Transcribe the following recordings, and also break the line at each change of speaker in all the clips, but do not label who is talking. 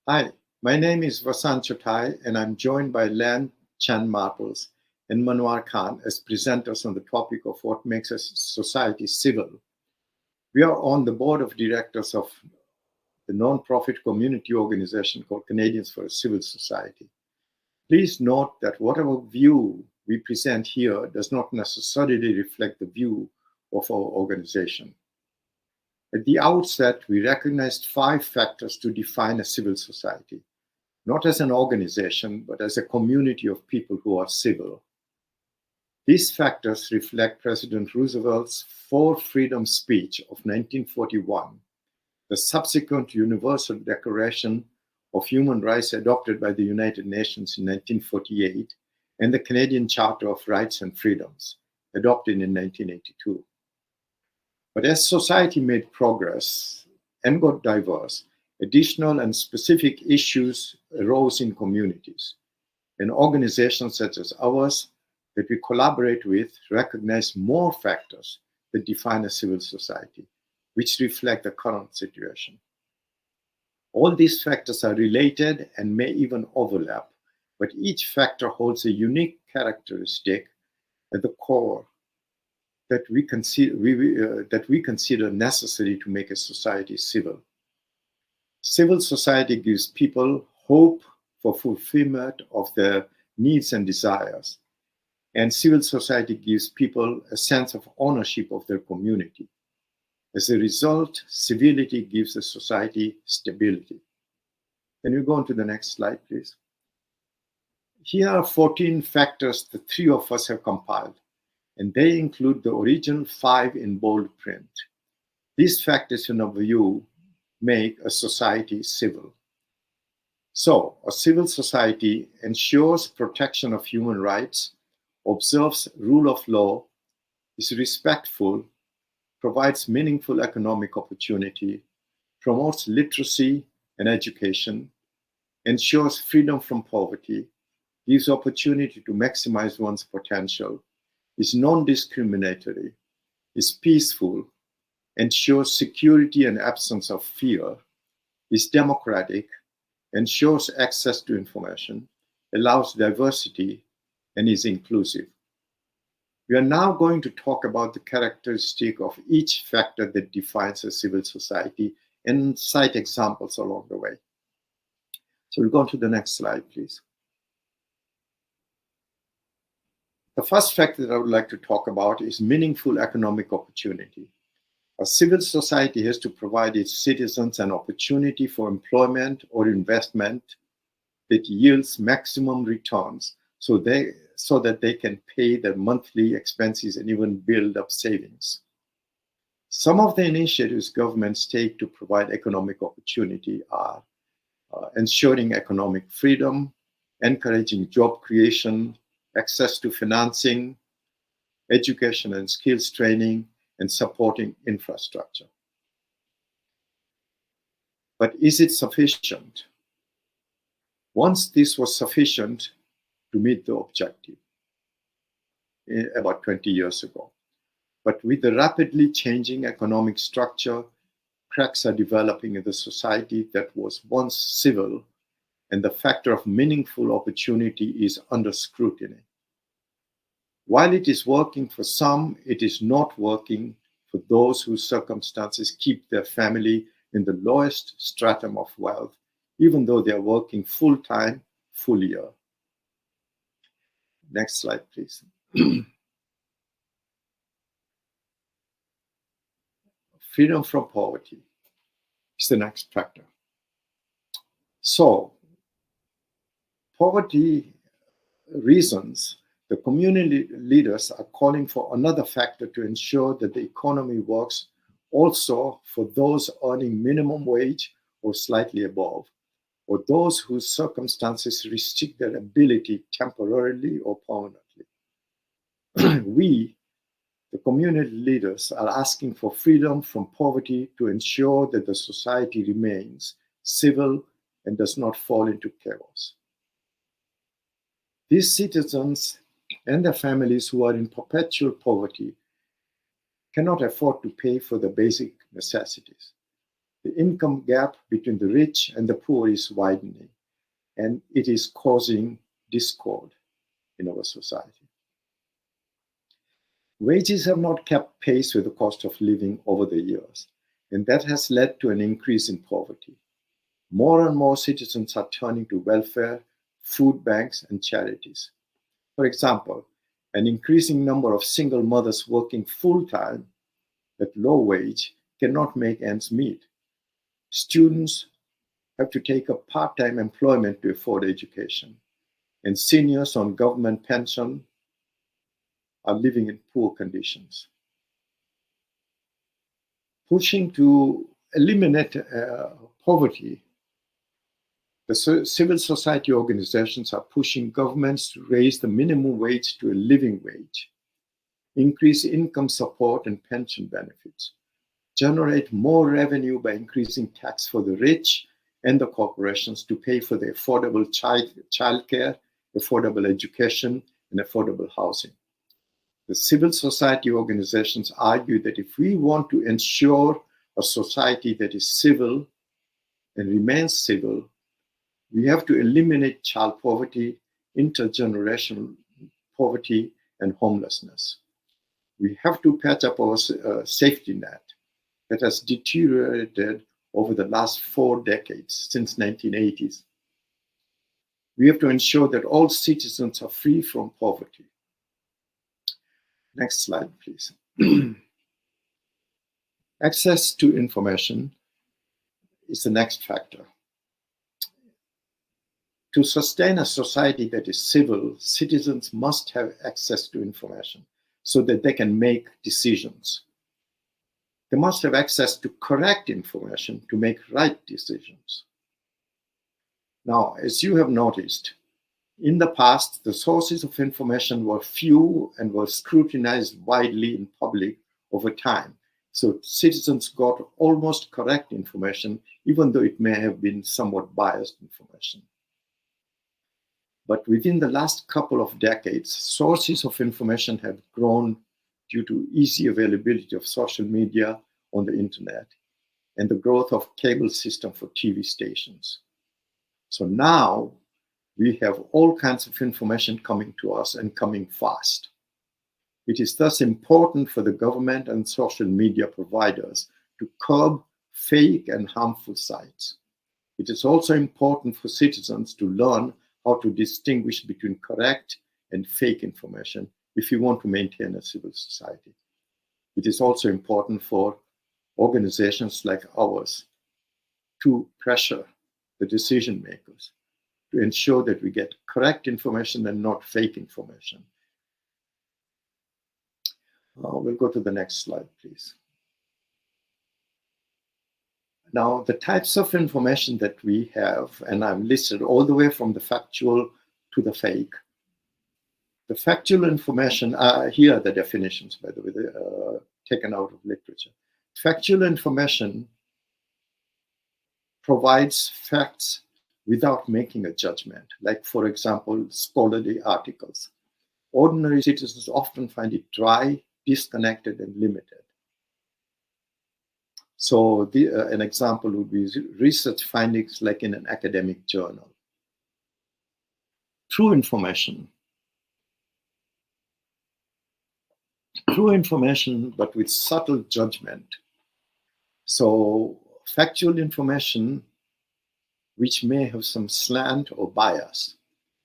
Hi, my name is Vasant Chotai, and I'm joined by Len Chan Marples and Manwar Khan as presenters on the topic of what makes a society civil. We are on the board of directors of the non-profit community organization called Canadians for a Civil Society. Please note that whatever view we present here does not necessarily reflect the view of our organization. At the outset, we recognized 5 factors to define a civil society, not as an organization, but as a community of people who are civil. These factors reflect President Roosevelt's Four Freedoms speech of 1941, the subsequent Universal Declaration of Human Rights adopted by the United Nations in 1948, and the Canadian Charter of Rights and Freedoms, adopted in 1982. But as society made progress and got diverse, additional and specific issues arose in communities. And organizations such as ours that we collaborate with recognize more factors that define a civil society, which reflect the current situation. All these factors are related and may even overlap, but each factor holds a unique characteristic at the core that we consider necessary to make a society civil. Civil society gives people hope for fulfillment of their needs and desires, and civil society gives people a sense of ownership of their community. As a result, civility gives a society stability. Can you go on to the next slide, please? Here are 14 factors the three of us have compiled, and they include the original 5 in bold print. These factors, in our view, make a society civil. So, a civil society ensures protection of human rights, observes rule of law, is respectful, provides meaningful economic opportunity, promotes literacy and education, ensures freedom from poverty, gives opportunity to maximize one's potential, is non-discriminatory, is peaceful, ensures security and absence of fear, is democratic, ensures access to information, allows diversity, and is inclusive. We are now going to talk about the characteristic of each factor that defines a civil society and cite examples along the way. So we'll go on to the next slide, please. The first factor that I would like to talk about is meaningful economic opportunity. A civil society has to provide its citizens an opportunity for employment or investment that yields maximum returns so that they can pay their monthly expenses and even build up savings. Some of the initiatives governments take to provide economic opportunity are ensuring economic freedom, encouraging job creation, access to financing, education and skills training, and supporting infrastructure. But is it sufficient? Once this was sufficient to meet the objective about 20 years ago. But with the rapidly changing economic structure, cracks are developing in the society that was once civil, and the factor of meaningful opportunity is under scrutiny. While it is working for some, it is not working for those whose circumstances keep their family in the lowest stratum of wealth, even though they are working full-time, full year. Next slide, please. Freedom from poverty is the next factor. So, poverty reasons, the community leaders are calling for another factor to ensure that the economy works also for those earning minimum wage or slightly above, or those whose circumstances restrict their ability temporarily or permanently. We, the community leaders, are asking for freedom from poverty to ensure that the society remains civil and does not fall into chaos. These citizens and their families who are in perpetual poverty cannot afford to pay for the basic necessities. The income gap between the rich and the poor is widening, and it is causing discord in our society. Wages have not kept pace with the cost of living over the years, and that has led to an increase in poverty. More and more citizens are turning to welfare, food banks, and charities. For example, an increasing number of single mothers working full-time at low wage cannot make ends meet. Students have to take up part-time employment to afford education, and seniors on government pension are living in poor conditions. Pushing to eliminate poverty, the civil society organizations are pushing governments to raise the minimum wage to a living wage, increase income support and pension benefits, generate more revenue by increasing tax for the rich and the corporations to pay for the affordable childcare, affordable education, and affordable housing. The civil society organizations argue that if we want to ensure a society that is civil and remains civil, we have to eliminate child poverty, intergenerational poverty, and homelessness. We have to patch up our safety net that has deteriorated over the last 4 decades, since 1980s. We have to ensure that all citizens are free from poverty. Next slide, please. Access to information is the next factor. To sustain a society that is civil, citizens must have access to information so that they can make decisions. They must have access to correct information to make right decisions. Now, as you have noticed, in the past, the sources of information were few and were scrutinized widely in public over time. So citizens got almost correct information, even though it may have been somewhat biased information. But within the last couple of decades, sources of information have grown due to easy availability of social media on the internet and the growth of cable system for TV stations. So now we have all kinds of information coming to us and coming fast. It is thus important for the government and social media providers to curb fake and harmful sites. It is also important for citizens to learn how to distinguish between correct and fake information if you want to maintain a civil society. It is also important for organizations like ours to pressure the decision makers to ensure that we get correct information and not fake information. We'll go to the next slide, please. Now, the types of information that we have, and I've listed all the way from the factual to the fake. The factual information, here are the definitions, by the way, taken out of literature. Factual information provides facts without making a judgment, like, for example, scholarly articles. Ordinary citizens often find it dry, disconnected, and limited. So an example would be research findings like in an academic journal. True information, but with subtle judgment. So factual information which may have some slant or bias.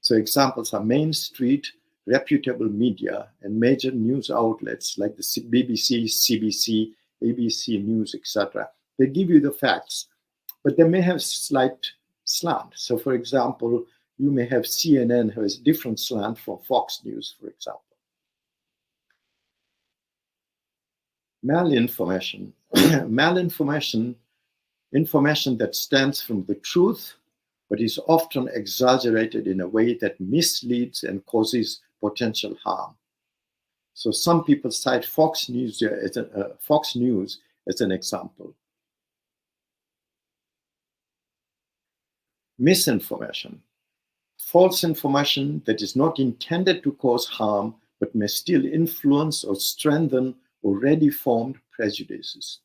So examples are Main Street, reputable media, and major news outlets like the BBC, CBC, ABC News, etc. They give you the facts, but they may have slight slant. So for example, you may have CNN has a different slant from Fox News, for example. Malinformation. Malinformation, information that stands from the truth, but is often exaggerated in a way that misleads and causes potential harm. So some people cite Fox News as an example. Misinformation. False information that is not intended to cause harm, but may still influence or strengthen already formed prejudices.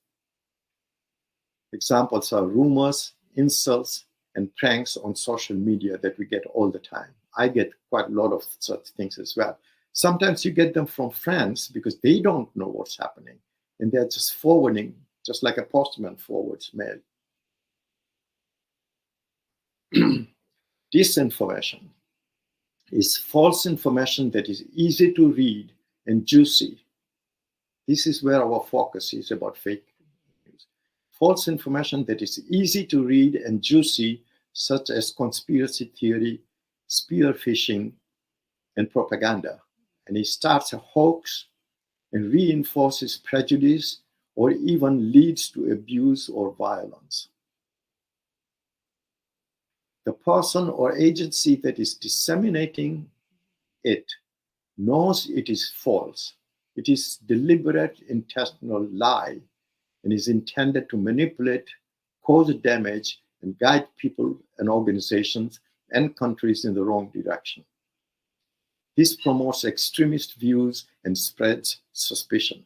Examples are rumors, insults, and pranks on social media that we get all the time. I get quite a lot of such things as well. Sometimes you get them from friends because they don't know what's happening and they're just forwarding, just like a postman forwards mail. Disinformation is false information that is easy to read and juicy. This is where our focus is about fake news. False information that is easy to read and juicy, such as conspiracy theory, spear phishing, and propaganda. And it starts a hoax and reinforces prejudice or even leads to abuse or violence. The person or agency that is disseminating it knows it is false. It is deliberate, intentional lie and is intended to manipulate, cause damage, and guide people and organizations and countries in the wrong direction. This promotes extremist views and spreads suspicion.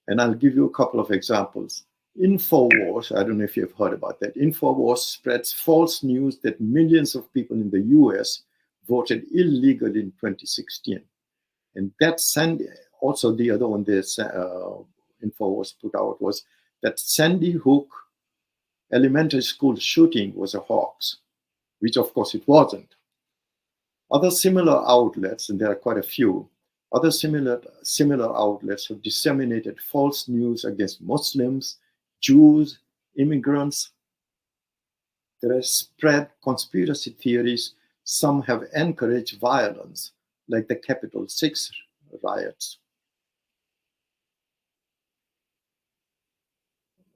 And I'll give you a couple of examples. InfoWars, I don't know if you've heard about that. InfoWars spreads false news that millions of people in the US voted illegal in 2016. And that also the other one this InfoWars put out was that Sandy Hook elementary school shooting was a hoax, which of course it wasn't. Other similar outlets, and there are quite a few, other similar outlets have disseminated false news against Muslims, Jews, immigrants. They have spread conspiracy theories. Some have encouraged violence, like the Capitol 6 riots.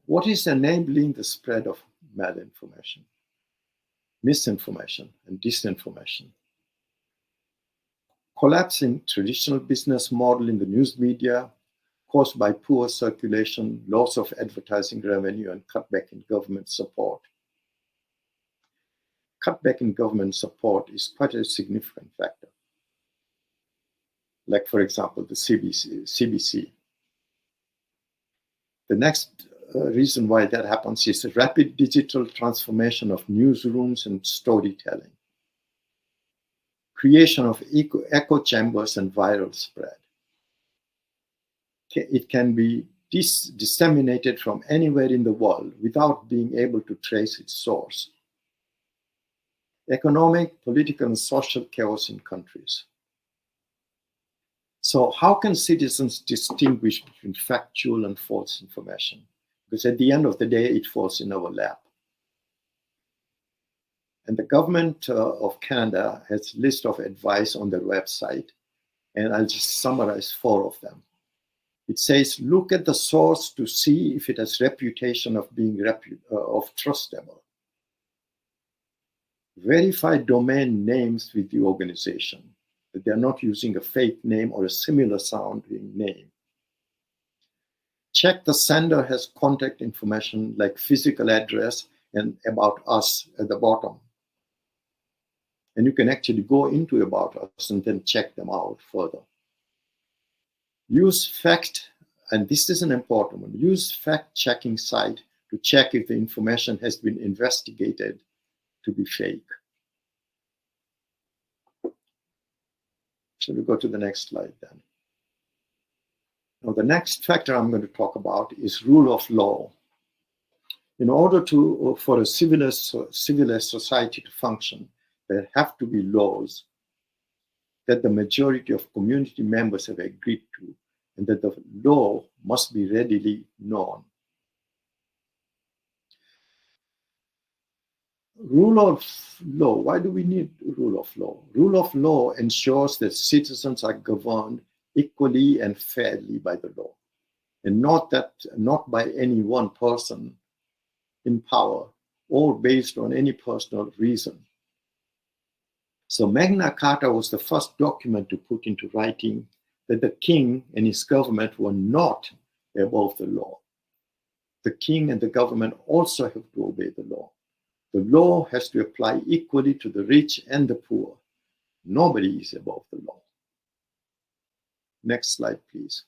What is enabling the spread of malinformation, misinformation, and disinformation? Collapsing traditional business model in the news media caused by poor circulation, loss of advertising revenue, and cutback in government support. Cutback in government support is quite a significant factor. Like, for example, the CBC. The next reason why that happens is the rapid digital transformation of newsrooms and storytelling. Creation of echo chambers and viral spread. It can be disseminated from anywhere in the world without being able to trace its source. Economic, political, and social chaos in countries. So how can citizens distinguish between factual and false information? Because at the end of the day, it falls in our lap. And the government of Canada has a list of advice on their website, and I'll just summarize 4 of them. It says, look at the source to see if it has reputation of being trustable. Verify domain names with the organization, that they're not using a fake name or a similar sounding name. Check the sender has contact information like physical address and about us at the bottom. And you can actually go into about us and then check them out further. Use and this is an important one, use fact-checking site to check if the information has been investigated to be fake. So we go to the next slide then. Now the next factor I'm going to talk about is rule of law. In order for a civilized society to function, there have to be laws that the majority of community members have agreed to, and that the law must be readily known. Rule of law. Why do we need rule of law? Rule of law ensures that citizens are governed equally and fairly by the law, and not by any one person in power or based on any personal reason. So Magna Carta was the first document to put into writing that the king and his government were not above the law. The king and the government also have to obey the law. The law has to apply equally to the rich and the poor. Nobody is above the law. Next slide, please.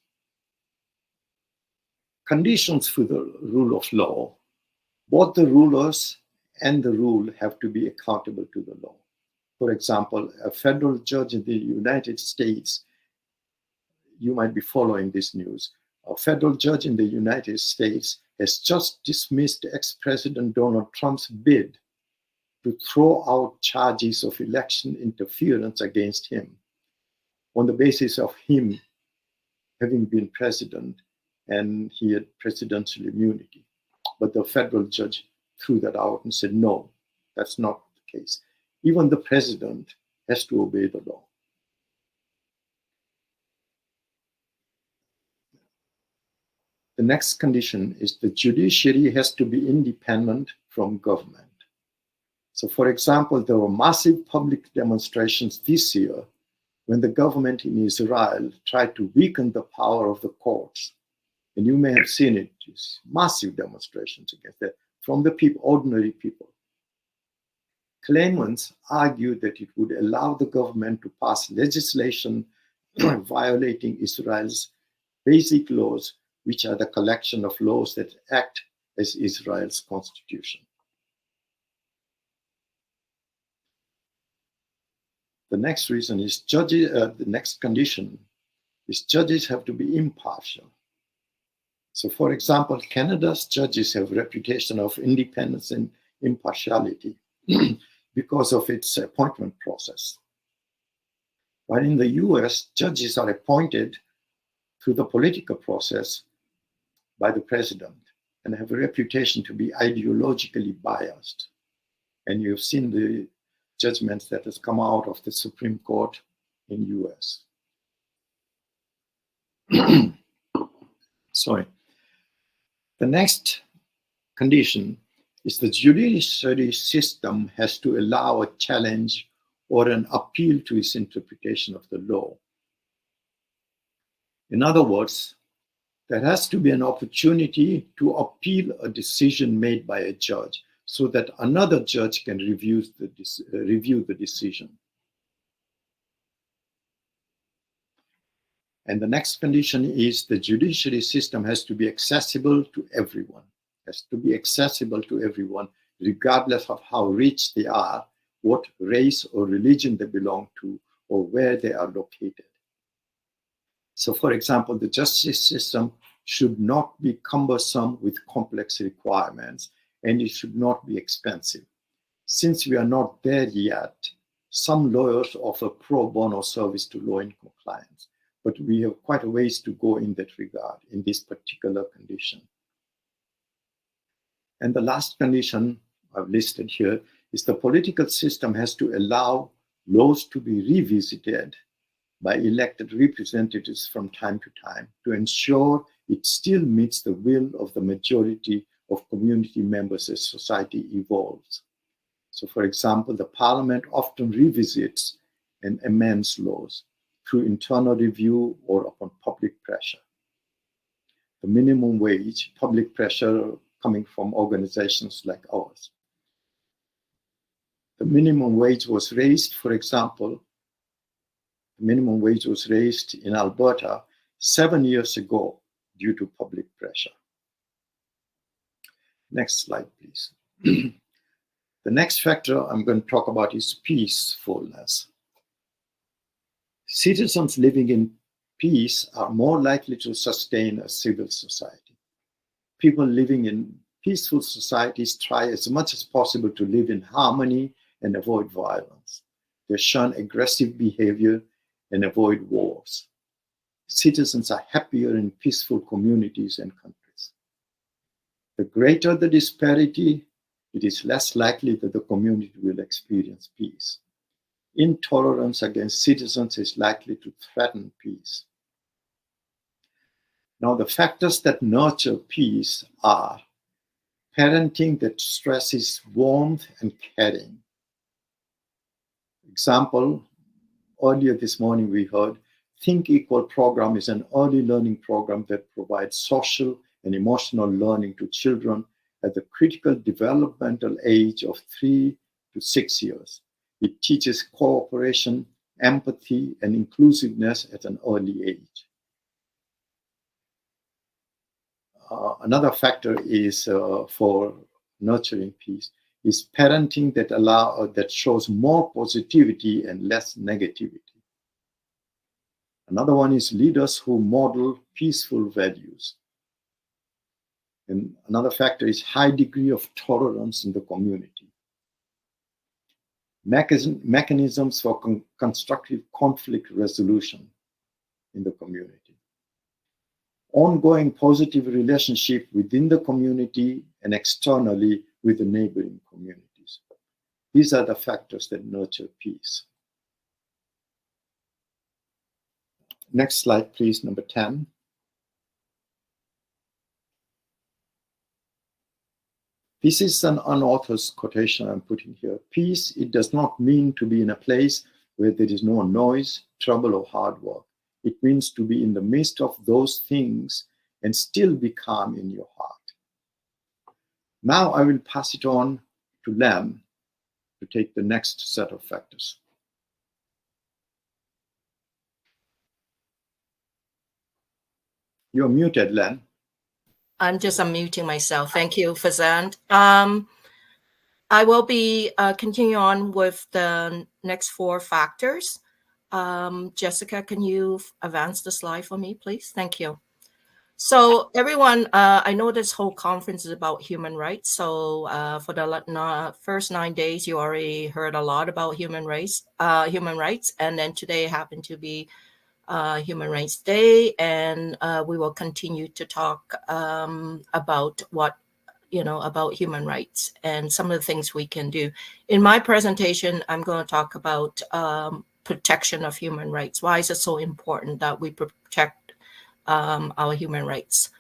Conditions for the rule of law Both the rulers and the rule have to be accountable to the law. For example, a federal judge in the United States, you might be following this news, a federal judge in the United States has just dismissed ex-President Donald Trump's bid to throw out charges of election interference against him on the basis of him having been president and he had presidential immunity. But the federal judge threw that out and said, no, that's not the case. Even the president has to obey the law. The next condition is the judiciary has to be independent from government. So, for example, there were massive public demonstrations this year when the government in Israel tried to weaken the power of the courts. And you may have seen it, massive demonstrations against that from the people, ordinary people. Claimants argued that it would allow the government to pass legislation violating Israel's basic laws, which are the collection of laws that act as Israel's constitution. The next reason is the next condition is judges have to be impartial. So, for example, Canada's judges have a reputation of independence and impartiality because of its appointment process. While in the US, judges are appointed through the political process by the president and have a reputation to be ideologically biased. And you've seen the judgments that has come out of the Supreme Court in US. Sorry. The next condition is the judiciary system has to allow a challenge or an appeal to its interpretation of the law. In other words, there has to be an opportunity to appeal a decision made by a judge so that another judge can review the decision. And the next condition is the judiciary system has to be accessible to everyone, regardless of how rich they are, what race or religion they belong to, or where they are located. So, for example, the justice system should not be cumbersome with complex requirements, and it should not be expensive. Since we are not there yet, some lawyers offer pro bono service to law-income clients, but we have quite a ways to go in that regard, in this particular condition. And the last condition I've listed here is the political system has to allow laws to be revisited by elected representatives from time to time to ensure it still meets the will of the majority of community members as society evolves. So, for example, the parliament often revisits and amends laws through internal review or upon public pressure. The minimum wage, public pressure coming from organizations like ours. The minimum wage was raised, for example, the minimum wage was raised in Alberta 7 years ago due to public pressure. Next slide, please. The next factor I'm going to talk about is peacefulness. Citizens living in peace are more likely to sustain a civil society. People living in peaceful societies try as much as possible to live in harmony and avoid violence. They shun aggressive behavior and avoid wars. Citizens are happier in peaceful communities and countries. The greater the disparity, it is less likely that the community will experience peace. Intolerance against citizens is likely to threaten peace. Now, the factors that nurture peace are parenting that stresses warmth and caring. Example, earlier this morning we heard Think Equal program is an early learning program that provides social and emotional learning to children at the critical developmental age of 3 to 6 years. It teaches cooperation, empathy, and inclusiveness at an early age. Another factor is for nurturing peace, is parenting that shows more positivity and less negativity. Another one is leaders who model peaceful values. And another factor is high degree of tolerance in the community. Mechanisms for constructive conflict resolution in the community. Ongoing positive relationship within the community and externally with the neighboring communities. These are the factors that nurture peace. Next slide, please, number 10. This is an unauthorized quotation I'm putting here. Peace, it does not mean to be in a place where there is no noise, trouble, or hard work. It means to be in the midst of those things and still be calm in your heart. Now I will pass it on to Lam to take the next set of factors. You're muted, Lam.
I'm just unmuting myself. Thank you, Fazan. I will be continuing on with the next 4 factors. Jessica, can you advance the slide for me, please? Thank you. So everyone, I know this whole conference is about human rights. So for the first 9 days, you already heard a lot about human rights. And then today happened to be Human Rights Day, and we will continue to talk about about human rights and some of the things we can do. In my presentation, I'm going to talk about protection of human rights. Why is it so important that we protect our human rights?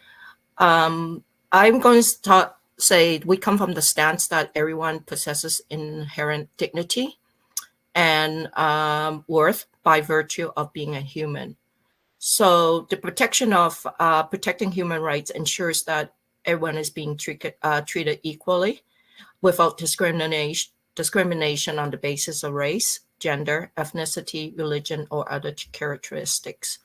I'm going to say we come from the stance that everyone possesses inherent dignity and worth by virtue of being a human. So the protection of protecting human rights ensures that everyone is being treated equally without discrimination on the basis of race, gender, ethnicity, religion, or other characteristics.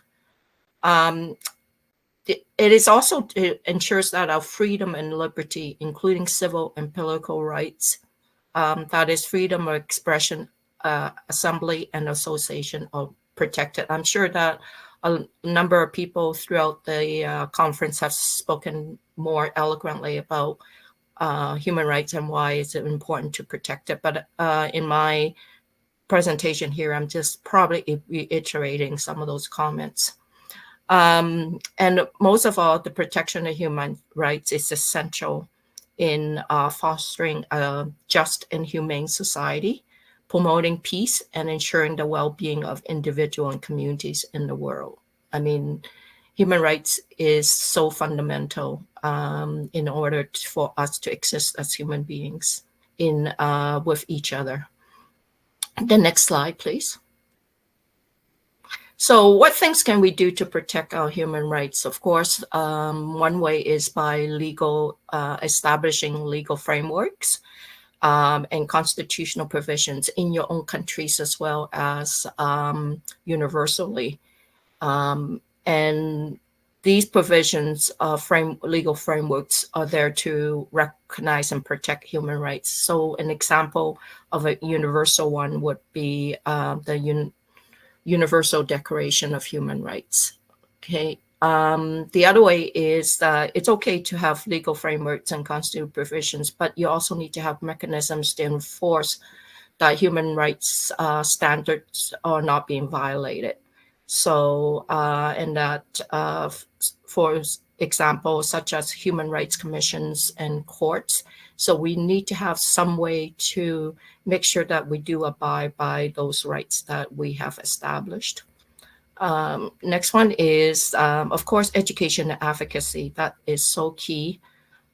It is also, it ensures that our freedom and liberty, including civil and political rights, that is freedom of expression, assembly, and association, are protected. I'm sure that a number of people throughout the conference have spoken more eloquently about human rights and why it's important to protect it. But in my presentation here, I'm just probably reiterating some of those comments. And most of all, the protection of human rights is essential in fostering a just and humane society, promoting peace, and ensuring the well-being of individuals and communities in the world. I mean, human rights is so fundamental in order for us to exist as human beings with each other. The next slide, please. So what things can we do to protect our human rights? Of course, one way is by establishing legal frameworks and constitutional provisions in your own countries as well as universally. And these provisions of legal frameworks are there to recognize and protect human rights. So an example of a universal one would be the Universal Declaration of Human Rights. Okay. The other way is that it's okay to have legal frameworks and constitutional provisions, but you also need to have mechanisms to enforce that human rights standards are not being violated. So, and that, for example, such as human rights commissions and courts. So we need to have some way to make sure that we do abide by those rights that we have established. Next one is, of course, education and advocacy. That is so key.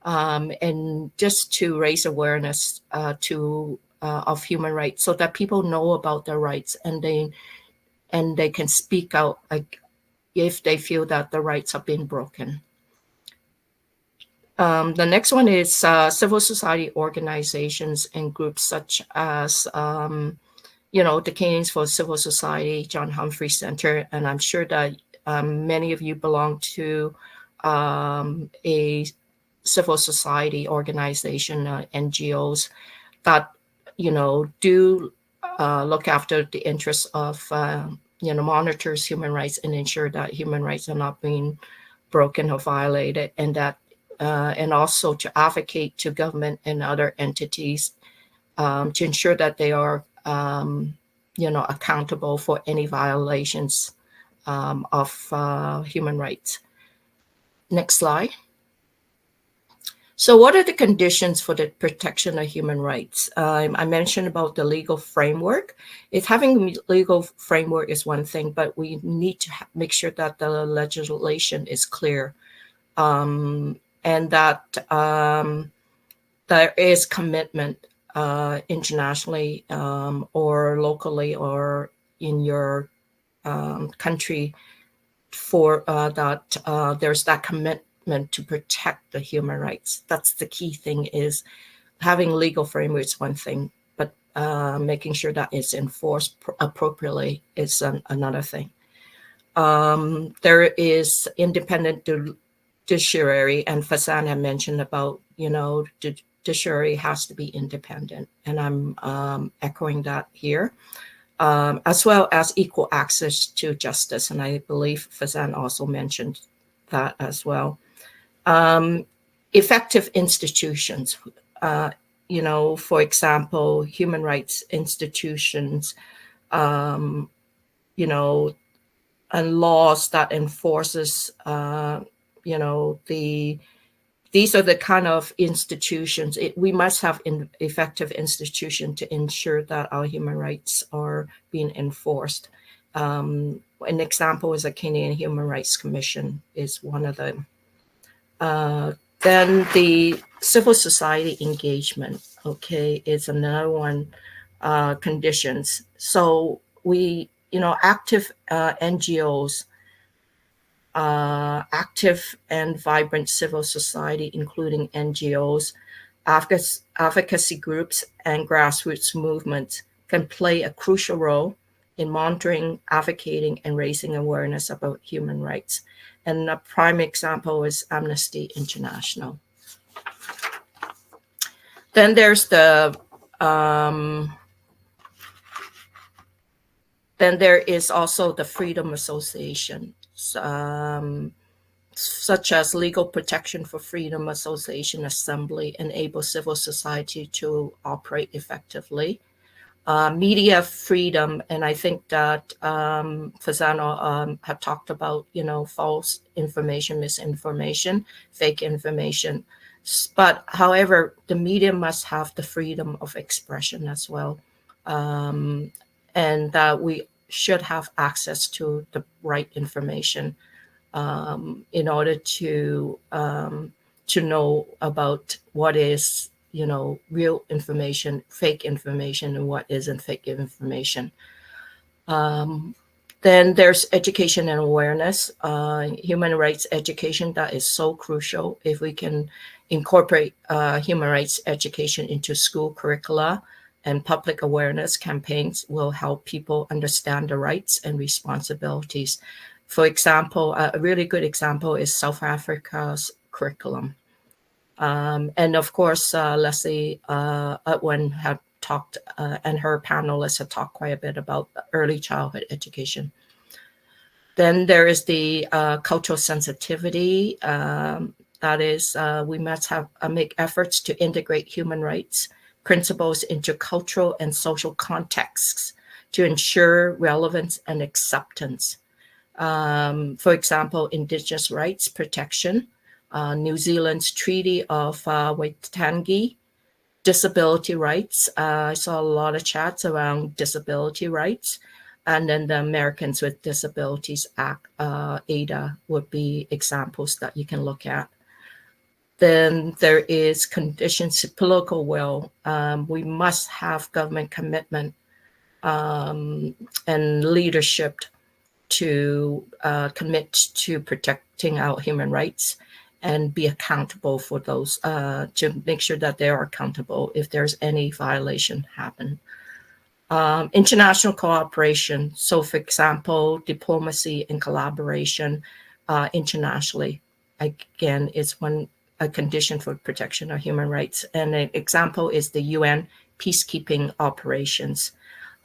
And just to raise awareness of human rights so that people know about their rights and they can speak out if they feel that the rights have been broken. The next one is civil society organizations and groups such as, the Canes for Civil Society, John Humphrey Center, and I'm sure that many of you belong to a civil society organization, NGOs that, do look after the interests of, monitors human rights and ensure that human rights are not being broken or violated, and that and also to advocate to government and other entities to ensure that they are accountable for any violations of human rights. Next slide. So what are the conditions for the protection of human rights? I mentioned about the legal framework. Having a legal framework is one thing, but we need to make sure that the legislation is clear, and that there is commitment internationally or locally or in your country for that there's that commitment to protect the human rights. That's the key thing. Is having legal framework is one thing, but making sure that it's enforced appropriately is another thing. There is independent judiciary, and Faizan had mentioned about, the judiciary has to be independent, and I'm echoing that here. As well as equal access to justice, and I believe Faizan also mentioned that as well. Effective institutions, for example, human rights institutions, and laws that enforces, these are the kind of institutions. We must have effective institution to ensure that our human rights are being enforced. An example is a Canadian Human Rights Commission is one of them. Then the civil society engagement, is another one, conditions. So we, active NGOs, active and vibrant civil society, including NGOs, advocacy groups, and grassroots movements can play a crucial role in monitoring, advocating, and raising awareness about human rights. And a prime example is Amnesty International. Then there's then there is also the freedom association, such as legal protection for freedom association assembly, enable civil society to operate effectively. Media freedom, and I think that Faizan had talked about, false information, misinformation, fake information. But however, the media must have the freedom of expression as well, and that we should have access to the right information in order to know about what is, real information, fake information, and what isn't fake information. Then there's education and awareness, human rights education. That is so crucial. If we can incorporate human rights education into school curricula, and public awareness campaigns will help people understand the rights and responsibilities. For example, a really good example is South Africa's curriculum. And of course, Leslie Utwin had talked, and her panelists had talked quite a bit about early childhood education. Then there is the cultural sensitivity. That is, we must have make efforts to integrate human rights principles into cultural and social contexts to ensure relevance and acceptance. For example, Indigenous rights protection, New Zealand's Treaty of Waitangi, disability rights. I saw a lot of chats around disability rights. And then the Americans with Disabilities Act, ADA, would be examples that you can look at. Then there is conditions to political will. We must have government commitment and leadership to commit to protecting our human rights and be accountable for those, to make sure that they are accountable if there's any violation happen. International cooperation. So for example, diplomacy and collaboration internationally, again, is one a condition for protection of human rights. And an example is the UN peacekeeping operations.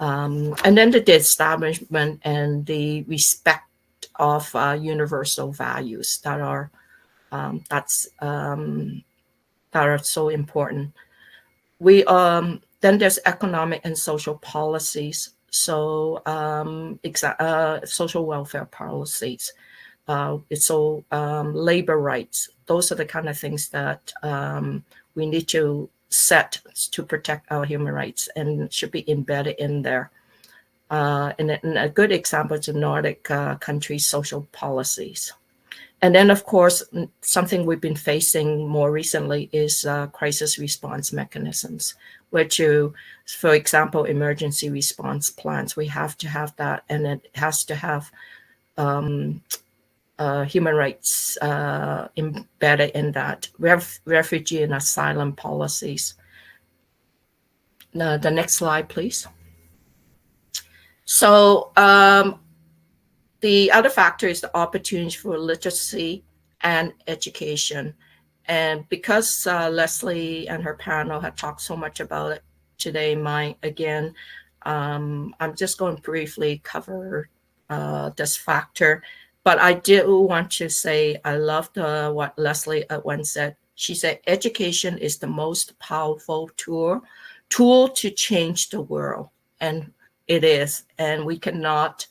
And then the establishment and the respect of universal values that are so important. We then there's economic and social policies. So social welfare policies. Labor rights. Those are the kind of things that we need to set to protect our human rights and should be embedded in there. And a good example is the Nordic countries' social policies. And then, of course, something we've been facing more recently is crisis response mechanisms, which, for example, emergency response plans, we have to have that, and it has to have human rights embedded in that. Refugee and asylum policies. Now, the next slide, please. So the other factor is the opportunity for literacy and education. And because Leslie and her panel had talked so much about it today, I'm just going to briefly cover this factor. But I do want to say I loved what Leslie once said. She said, education is the most powerful tool to change the world. And it is. And we cannot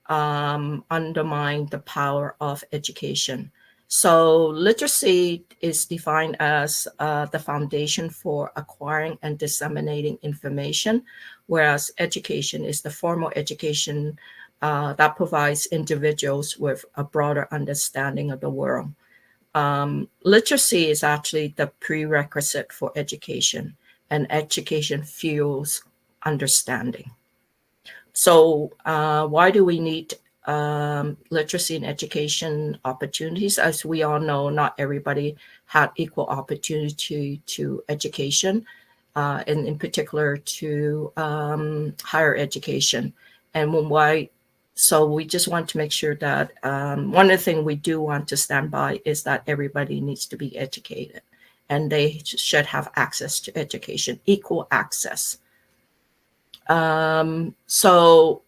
undermine the power of education. So literacy is defined as the foundation for acquiring and disseminating information, whereas education is the formal education that provides individuals with a broader understanding of the world. Literacy is actually the prerequisite for education, and education fuels understanding. So why do we need literacy and education opportunities? As we all know, not everybody had equal opportunity to education, and in particular to higher education. And why? So we just want to make sure that one of the things we do want to stand by is that everybody needs to be educated, and they should have access to education, equal access. So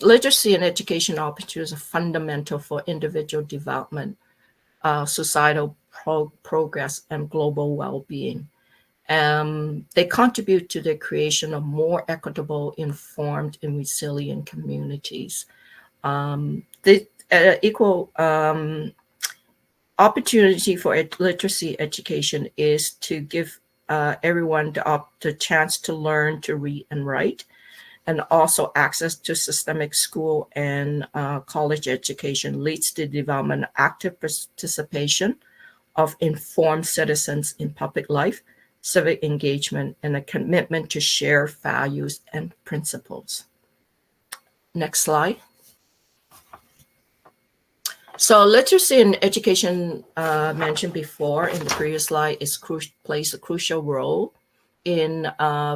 literacy and education opportunities are fundamental for individual development, societal progress, and global well-being. They contribute to the creation of more equitable, informed, and resilient communities. The equal opportunity for literacy education is to give everyone the chance to learn to read and write, and also access to systemic school and college education leads to the development of active participation of informed citizens in public life, civic engagement, and a commitment to share values and principles. Next slide. So literacy and education mentioned before in the previous slide plays a crucial role in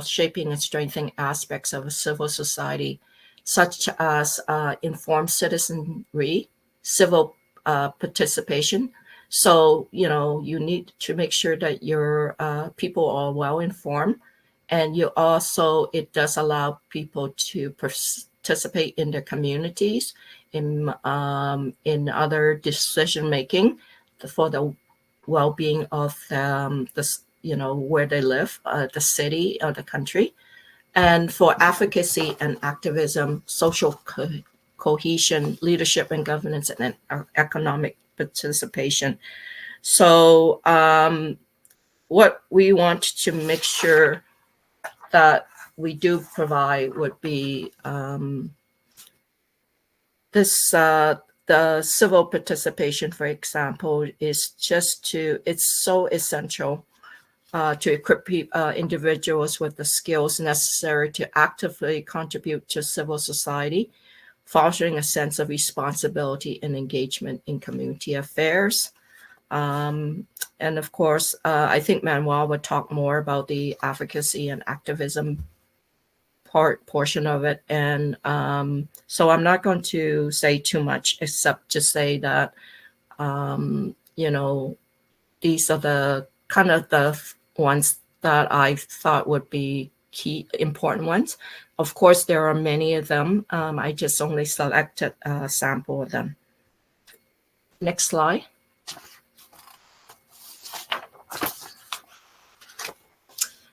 shaping and strengthening aspects of a civil society, such as informed citizenry, civil participation. So, you need to make sure that your people are well informed, and it does allow people to participate in their communities, in other decision making for the well-being of where they live, the city or the country, and for advocacy and activism, social cohesion, leadership and governance, and economic participation. So what we want to make sure that we do provide would be the civil participation, for example, it's so essential to equip individuals with the skills necessary to actively contribute to civil society, fostering a sense of responsibility and engagement in community affairs. And of course, I think Manuel would talk more about the advocacy and activism portion of it. And so I'm not going to say too much, except to say that these are the kind of the ones that I thought would be key important ones. Of course, there are many of them. I just only selected a sample of them. Next slide.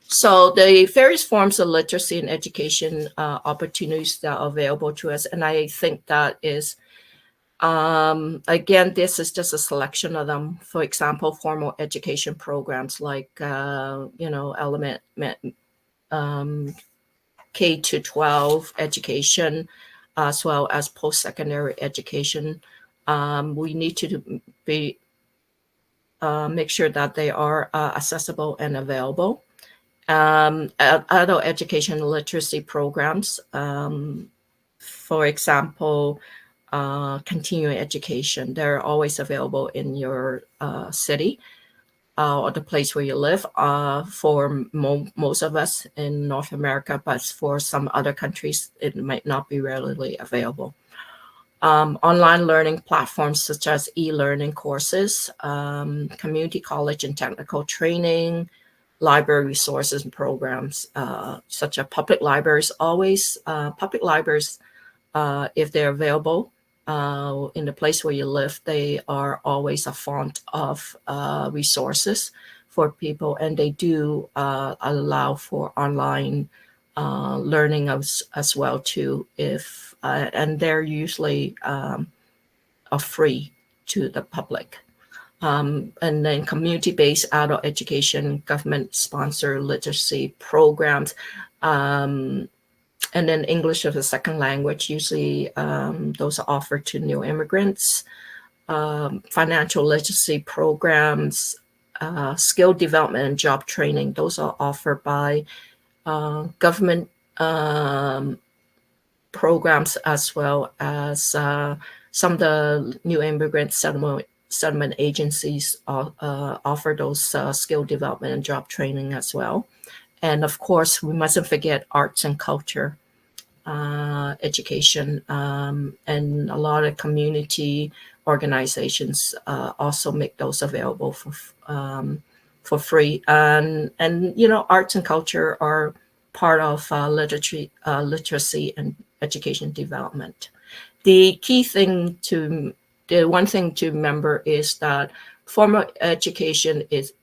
So the various forms of literacy and education opportunities that are available to us, and I think that is, again, this is just a selection of them. For example, formal education programs like, K to 12 education, as well as post-secondary education. We need to make sure that they are accessible and available. Adult education literacy programs, for example, continuing education, they're always available in your city or the place where you live, for most of us in North America, but for some other countries, it might not be readily available. Online learning platforms such as e-learning courses, community college and technical training, library resources and programs, such as public libraries. Public libraries, if they're available in the place where you live, they are always a font of resources for people, and they do allow for online learning as well too. And they're usually are free to the public. And then community-based adult education, government-sponsored literacy programs, and then English as a second language. Usually those are offered to new immigrants. Financial literacy programs, skill development and job training. Those are offered by government programs, as well as some of the new immigrant settlement agencies offer those skill development and job training as well. And of course, we mustn't forget arts and culture education, and a lot of community organizations also make those available for free. And arts and culture are part of literacy and education development. The one thing to remember is that formal education is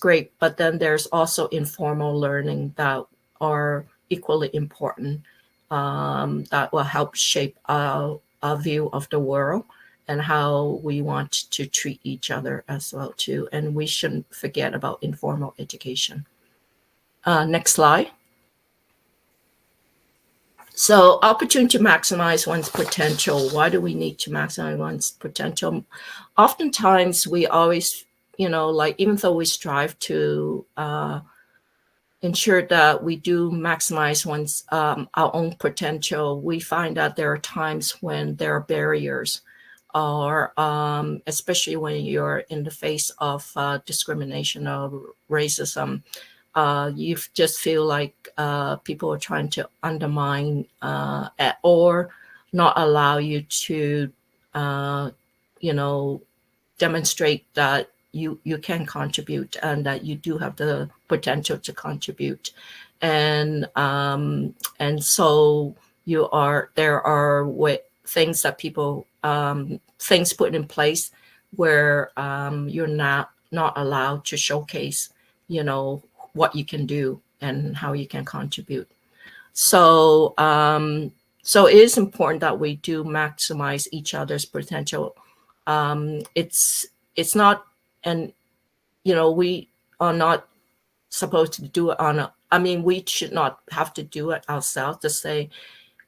great, but then there's also informal learning that are equally important, that will help shape our view of the world and how we want to treat each other as well too. And we shouldn't forget about informal education. Next slide. So, opportunity to maximize one's potential. Why do we need to maximize one's potential? Oftentimes, we always, even though we strive to ensure that we do maximize our own potential, we find that there are times when there are barriers, or especially when you're in the face of discrimination or racism. You just feel like people are trying to undermine or not allow you to, demonstrate that you can contribute and that you do have the potential to contribute. And so there are things that people, things put in place where you're not allowed to showcase, what you can do and how you can contribute. So it is important that we do maximize each other's potential. It's not, and we are not supposed to do it we should not have to do it ourselves to say,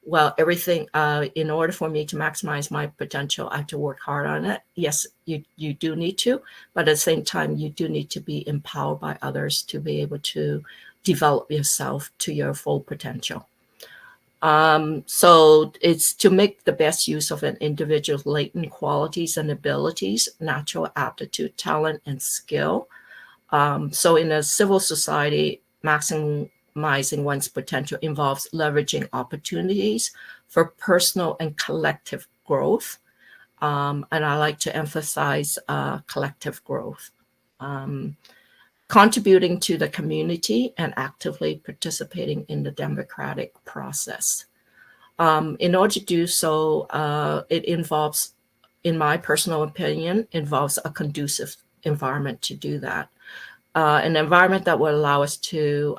well, everything, in order for me to maximize my potential, I have to work hard on it. Yes, you do need to, but at the same time, you do need to be empowered by others to be able to develop yourself to your full potential. So it's to make the best use of an individual's latent qualities and abilities, natural aptitude, talent, and skill. So in a civil society, maximizing one's potential involves leveraging opportunities for personal and collective growth, And I like to emphasize collective growth, contributing to the community and actively participating in the democratic process. In order to do so, it involves, in my personal opinion, involves a conducive environment to do that. An environment that will allow us to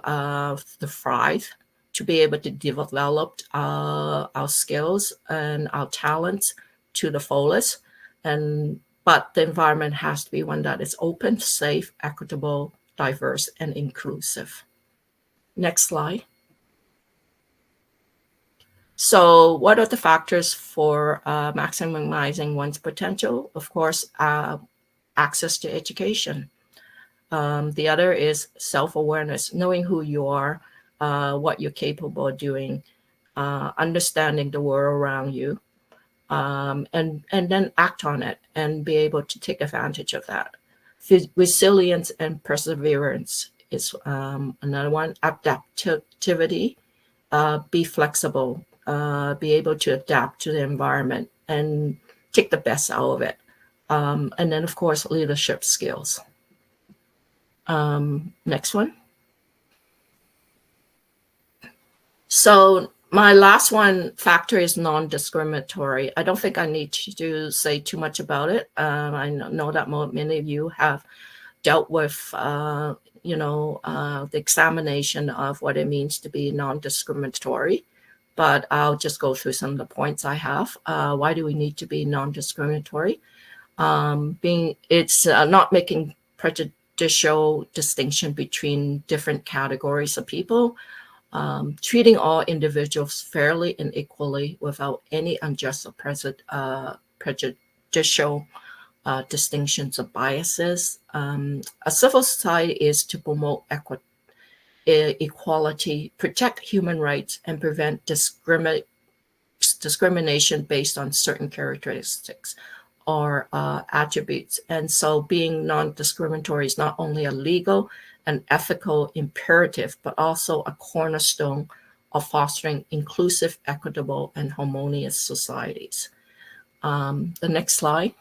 thrive, to be able to develop our skills and our talents to the fullest. But the environment has to be one that is open, safe, equitable, diverse, and inclusive. Next slide. So what are the factors for maximizing one's potential? Of course, access to education. The other is self-awareness, knowing who you are, what you're capable of doing, understanding the world around you, and then act on it and be able to take advantage of that. Resilience and perseverance is another one. Adaptivity, be flexible, be able to adapt to the environment and take the best out of it. And then, of course, leadership skills. Next one. So my last one factor is non-discriminatory. I don't think I need to say too much about it. I know that many of you have dealt with, the examination of what it means to be non-discriminatory. But I'll just go through some of the points I have. Why do we need to be non-discriminatory? It's not making prejudicial distinction between different categories of people, treating all individuals fairly and equally without any unjust or prejudicial distinctions or biases. A civil society is to promote equality, protect human rights, and prevent discrimination based on certain characteristics or attributes. And so being non-discriminatory is not only a legal and ethical imperative, but also a cornerstone of fostering inclusive, equitable, and harmonious societies. The next slide.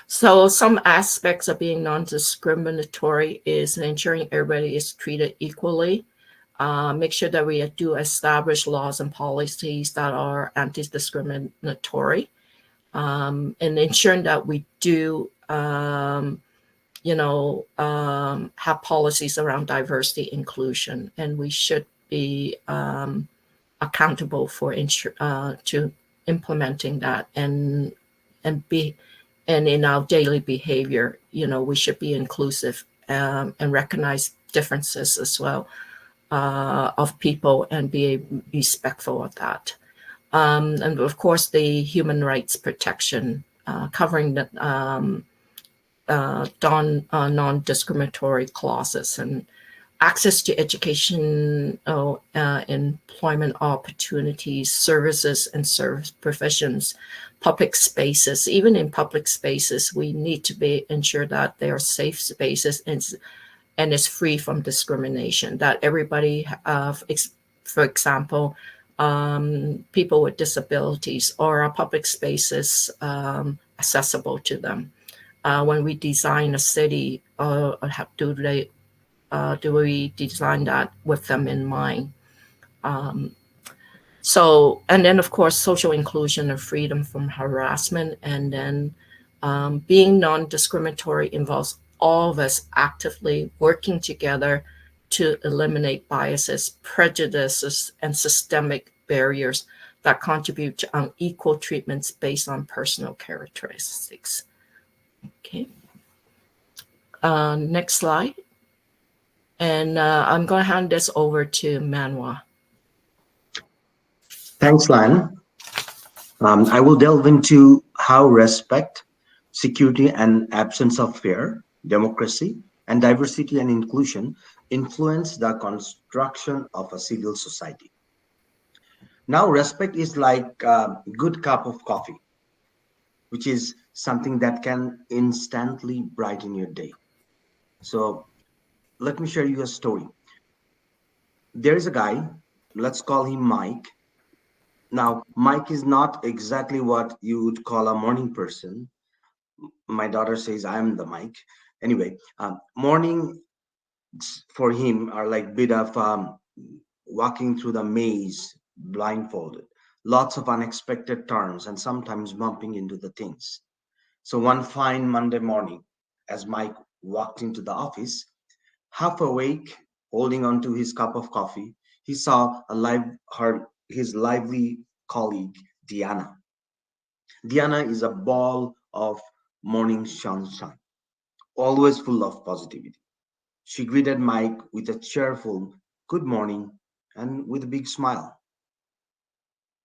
So some aspects of being non-discriminatory is ensuring everybody is treated equally. Make sure that we do establish laws and policies that are anti-discriminatory, and ensuring that we do, have policies around diversity inclusion, and we should be accountable for to implementing that and in our daily behavior, we should be inclusive and recognize differences as well of people and be respectful of that. And of course, the human rights protection, covering the non-discriminatory clauses and access to education, employment opportunities, services and service provisions, public spaces. Even in public spaces, we need to ensure that they are safe spaces and is free from discrimination, that everybody, for example, people with disabilities or public spaces accessible to them. When we design a city, do we design that with them in mind? And then of course, social inclusion and freedom from harassment. And then being non-discriminatory involves all of us actively working together to eliminate biases, prejudices, and systemic barriers that contribute to unequal treatments based on personal characteristics. Okay. Next slide. And I'm going to hand this over to Manuel.
Thanks, Lan. I will delve into how respect, security, and absence of fear, democracy, and diversity and inclusion influence the construction of a civil society. Now, respect is like a good cup of coffee, which is something that can instantly brighten your day. So let me share you a story. There is a guy, let's call him Mike. Now, Mike is not exactly what you would call a morning person. My daughter says I'm the Mike. Anyway, morning for him are like bit of walking through the maze blindfolded, lots of unexpected turns, and sometimes bumping into the things. So one fine Monday morning, as Mike walked into the office, half awake, holding on to his cup of coffee, he saw his lively colleague, Diana. Diana is a ball of morning sunshine, always full of positivity. She greeted Mike with a cheerful good morning and with a big smile.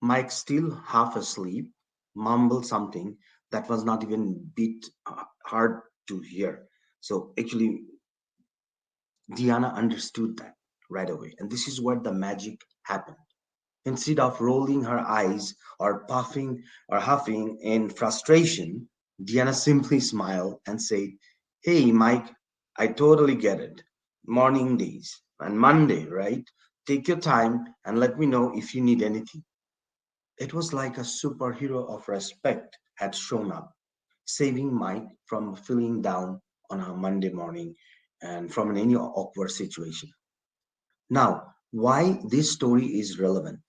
Mike, still half asleep, mumbled something that was not even a bit hard to hear. So actually, Diana understood that right away. And this is where the magic happened. Instead of rolling her eyes or puffing or huffing in frustration, Diana simply smiled and said, "Hey, Mike, I totally get it. Morning days and Monday, right? Take your time and let me know if you need anything." It was like a superhero of respect had shown up, saving Mike from feeling down on a Monday morning and from any awkward situation. Now, why this story is relevant?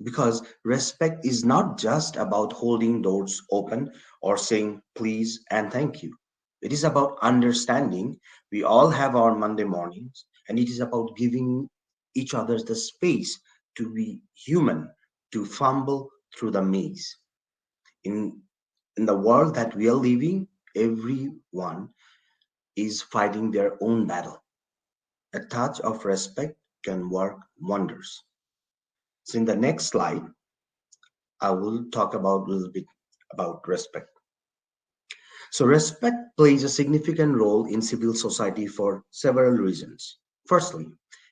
Because respect is not just about holding doors open or saying please and thank you. It is about understanding we all have our Monday mornings, and it is about giving each other the space to be human, to fumble through the maze. In, in the world that we are living, everyone is fighting their own battle. A touch of respect can work wonders. So, in the next slide, I will talk about a little bit about respect. So, respect plays a significant role in civil society for several reasons. Firstly,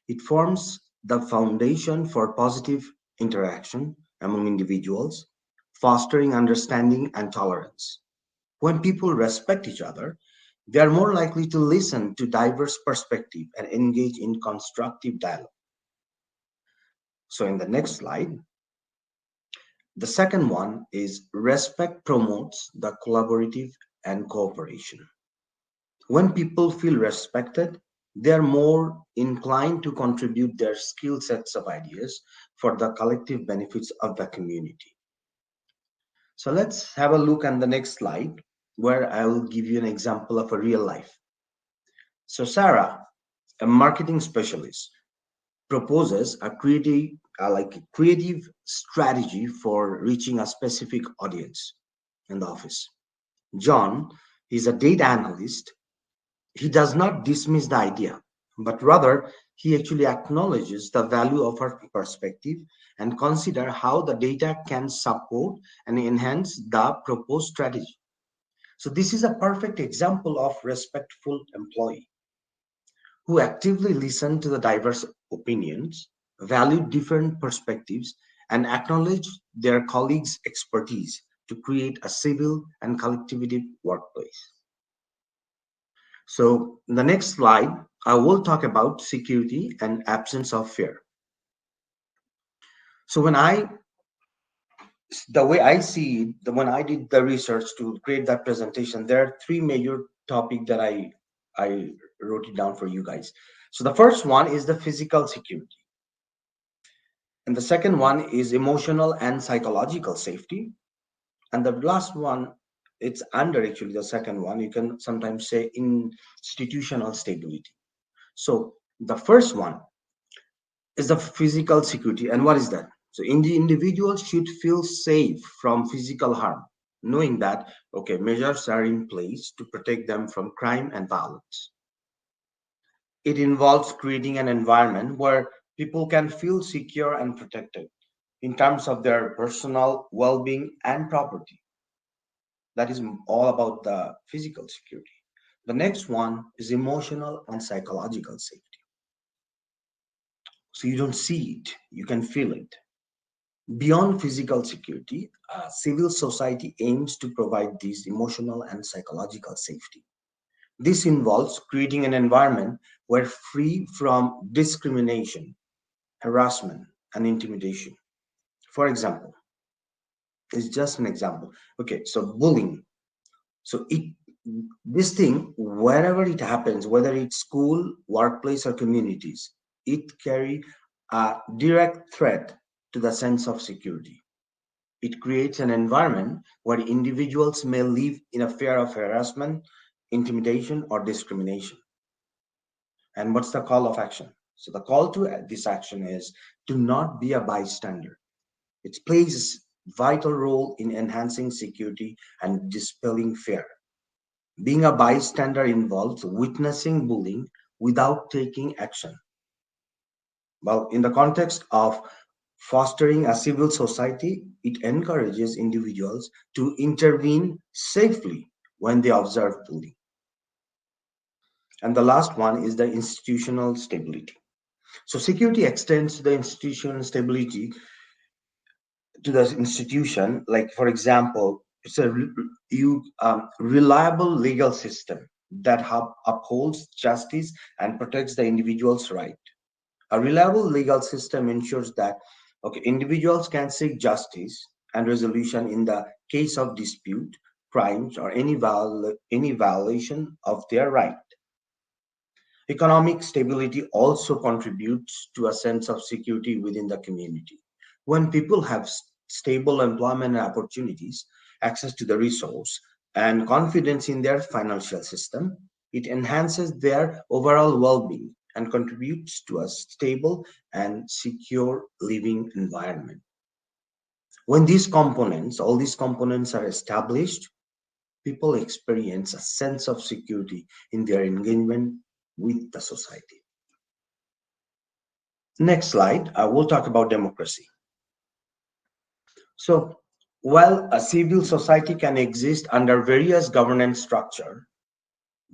it forms the foundation for positive interaction among individuals, fostering understanding and tolerance. When people respect each other, they are more likely to listen to diverse perspectives and engage in constructive dialogue. So, in the next slide, the second one is respect promotes the collaborative and cooperation. When people feel respected, they are more inclined to contribute their skill sets of ideas for the collective benefits of the community. So let's have a look at the next slide where I will give you an example of a real life. So Sarah, a marketing specialist, proposes a creative strategy for reaching a specific audience in the office. John is a data analyst. He does not dismiss the idea, but rather he actually acknowledges the value of her perspective and consider how the data can support and enhance the proposed strategy. So this is a perfect example of respectful employee who actively listen to the diverse opinions, value different perspectives, and acknowledge their colleagues' expertise to create a civil and collaborative workplace. So, in the next slide, I will talk about security and absence of fear. So, the way I see it, when I did the research to create that presentation, there are three major topics that I wrote it down for you guys. So, the first one is the physical security, and the second one is emotional and psychological safety, and the last one, it's under actually the second one. You can sometimes say institutional stability. So, the first one is the physical security. And what is that? So the individual should feel safe from physical harm, knowing that, okay, measures are in place to protect them from crime and violence. It involves creating an environment where people can feel secure and protected in terms of their personal well-being and property. That is all about the physical security. The next one is emotional and psychological safety. So you don't see it, you can feel it. Beyond physical security, civil society aims to provide this emotional and psychological safety. This involves creating an environment where free from discrimination, harassment, and intimidation. For example, it's just an example. Okay, so bullying. So this thing, wherever it happens, whether it's school, workplace, or communities, it carry a direct threat to the sense of security. It creates an environment where individuals may live in a fear of harassment, intimidation, or discrimination. And what's the call of action? So the call to this action is to not be a bystander. It plays a vital role in enhancing security and dispelling fear. Being a bystander involves witnessing bullying without taking action. Well, in the context of fostering a civil society, it encourages individuals to intervene safely when they observe bullying. And the last one is the institutional stability. So security extends the institutional stability to the institution. Like, for example, it's a reliable legal system that upholds justice and protects the individual's right. A reliable legal system ensures that okay, individuals can seek justice and resolution in the case of dispute, crimes, or any violation of their right. Economic stability also contributes to a sense of security within the community. When people have stable employment opportunities, access to the resource, and confidence in their financial system, it enhances their overall well being and contributes to a stable and secure living environment. When all these components are established, people experience a sense of security in their engagement with the society. Next slide, we'll talk about democracy. So, while a civil society can exist under various governance structure,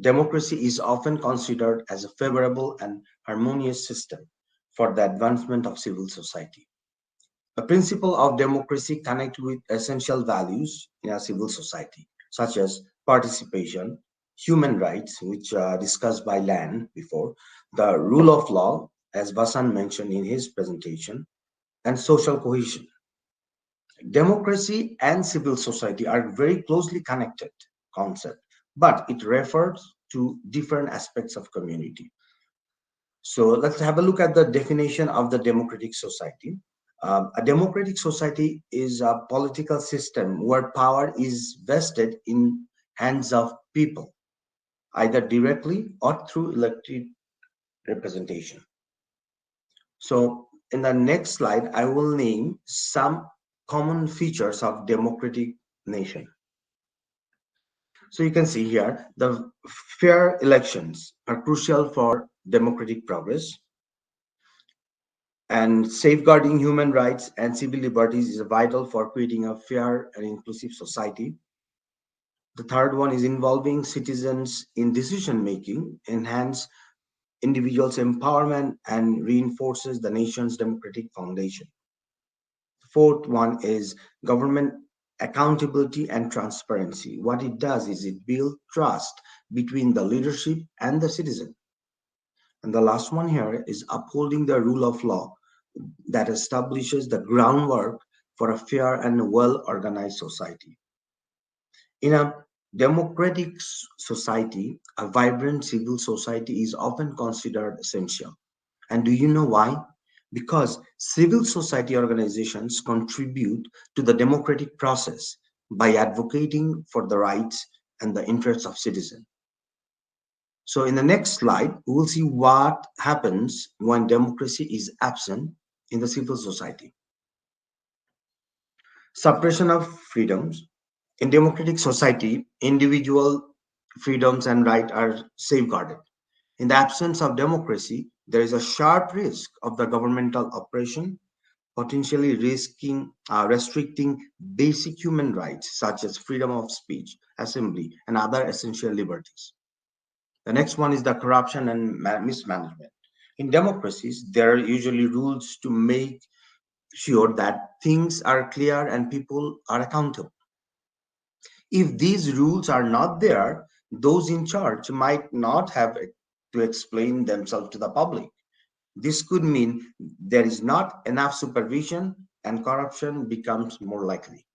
democracy is often considered as a favorable and harmonious system for the advancement of civil society. The principle of democracy connects with essential values in a civil society, such as participation, human rights, which discussed by Lan before, the rule of law, as Vasan mentioned in his presentation, and social cohesion. Democracy and civil society are very closely connected concept, but it refers to different aspects of community. So let's have a look at the definition of the democratic society. A democratic society is a political system where power is vested in hands of people, either directly or through elected representation. So in the next slide, I will name some common features of democratic nation. So you can see here, the fair elections are crucial for democratic progress, and safeguarding human rights and civil liberties is vital for creating a fair and inclusive society. The third one is involving citizens in decision making, enhance individuals' empowerment, and reinforces the nation's democratic foundation. The fourth one is government accountability and transparency. What it does is it builds trust between the leadership and the citizen. And the last one here is upholding the rule of law that establishes the groundwork for a fair and well organized society. In a democratic society, a vibrant civil society is often considered essential. And do you know why? Because civil society organizations contribute to the democratic process by advocating for the rights and the interests of citizens. So in the next slide, we will see what happens when democracy is absent in the civil society. Suppression of freedoms. In democratic society, individual freedoms and rights are safeguarded. In the absence of democracy, there is a sharp risk of the governmental oppression, potentially restricting basic human rights such as freedom of speech, assembly, and other essential liberties. The next one is the corruption and mismanagement. In democracies, there are usually rules to make sure that things are clear and people are accountable. If these rules are not there, those in charge might not have to explain themselves to the public. This could mean there is not enough supervision and corruption becomes more likely.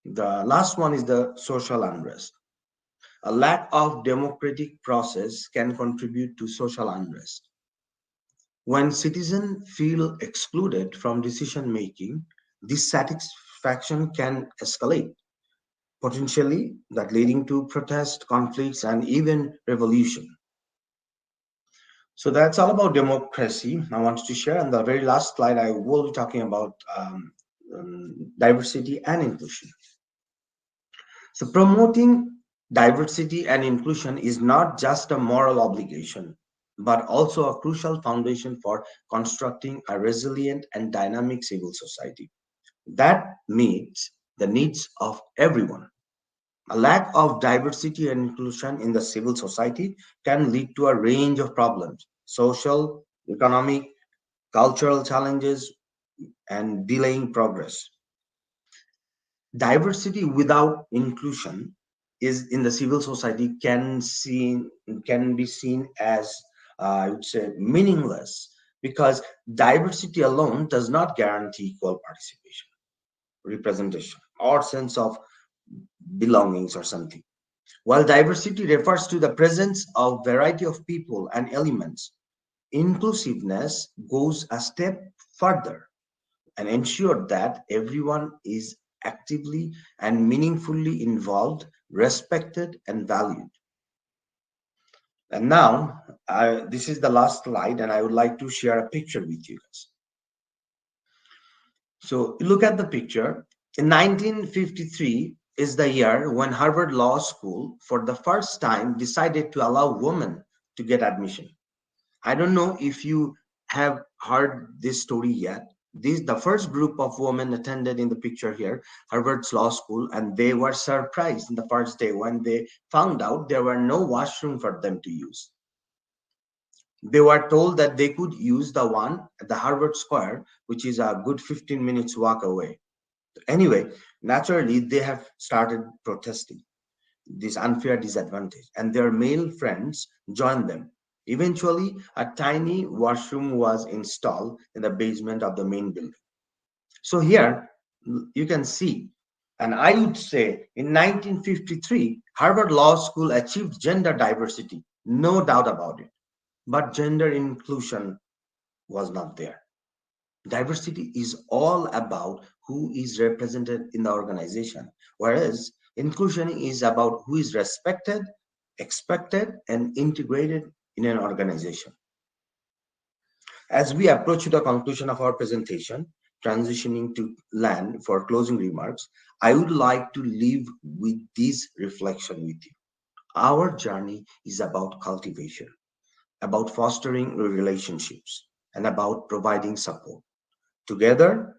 The last one is the social unrest. A lack of democratic process can contribute to social unrest. When citizens feel excluded from decision making, dissatisfaction can escalate, potentially that leading to protest, conflicts, and even revolution. So that's all about democracy I wanted to share. And the very last slide, I will be talking about diversity and inclusion. So promoting diversity and inclusion is not just a moral obligation, but also a crucial foundation for constructing a resilient and dynamic civil society that meets the needs of everyone. A lack of diversity and inclusion in the civil society can lead to a range of problems: social, economic, cultural challenges, and delaying progress. Diversity without inclusion is in the civil society can be seen as I would say meaningless, because diversity alone does not guarantee equal participation, representation, or sense of belongings or something. While diversity refers to the presence of variety of people and elements, inclusiveness goes a step further and ensure that everyone is actively and meaningfully involved, respected, and valued. And now, this is the last slide, and I would like to share a picture with you guys. So, look at the picture. In 1953 is the year when Harvard Law School, for the first time, decided to allow women to get admission. I don't know if you have heard this story yet. The first group of women attended in the picture here, Harvard's law school, and they were surprised in the first day when they found out there were no washroom for them to use. They were told that they could use the one at the Harvard Square, which is a good 15 minutes walk away. Anyway, naturally, they have started protesting this unfair disadvantage, and their male friends joined them. Eventually, a tiny washroom was installed in the basement of the main building. So here you can see, and I would say in 1953, Harvard Law School achieved gender diversity, no doubt about it. But gender inclusion was not there. Diversity is all about who is represented in the organization, whereas inclusion is about who is respected, expected, and integrated in an organization. As we approach the conclusion of our presentation, transitioning to Lan for closing remarks, I would like to leave with this reflection with you. Our journey is about cultivation, about fostering relationships, and about providing support. Together,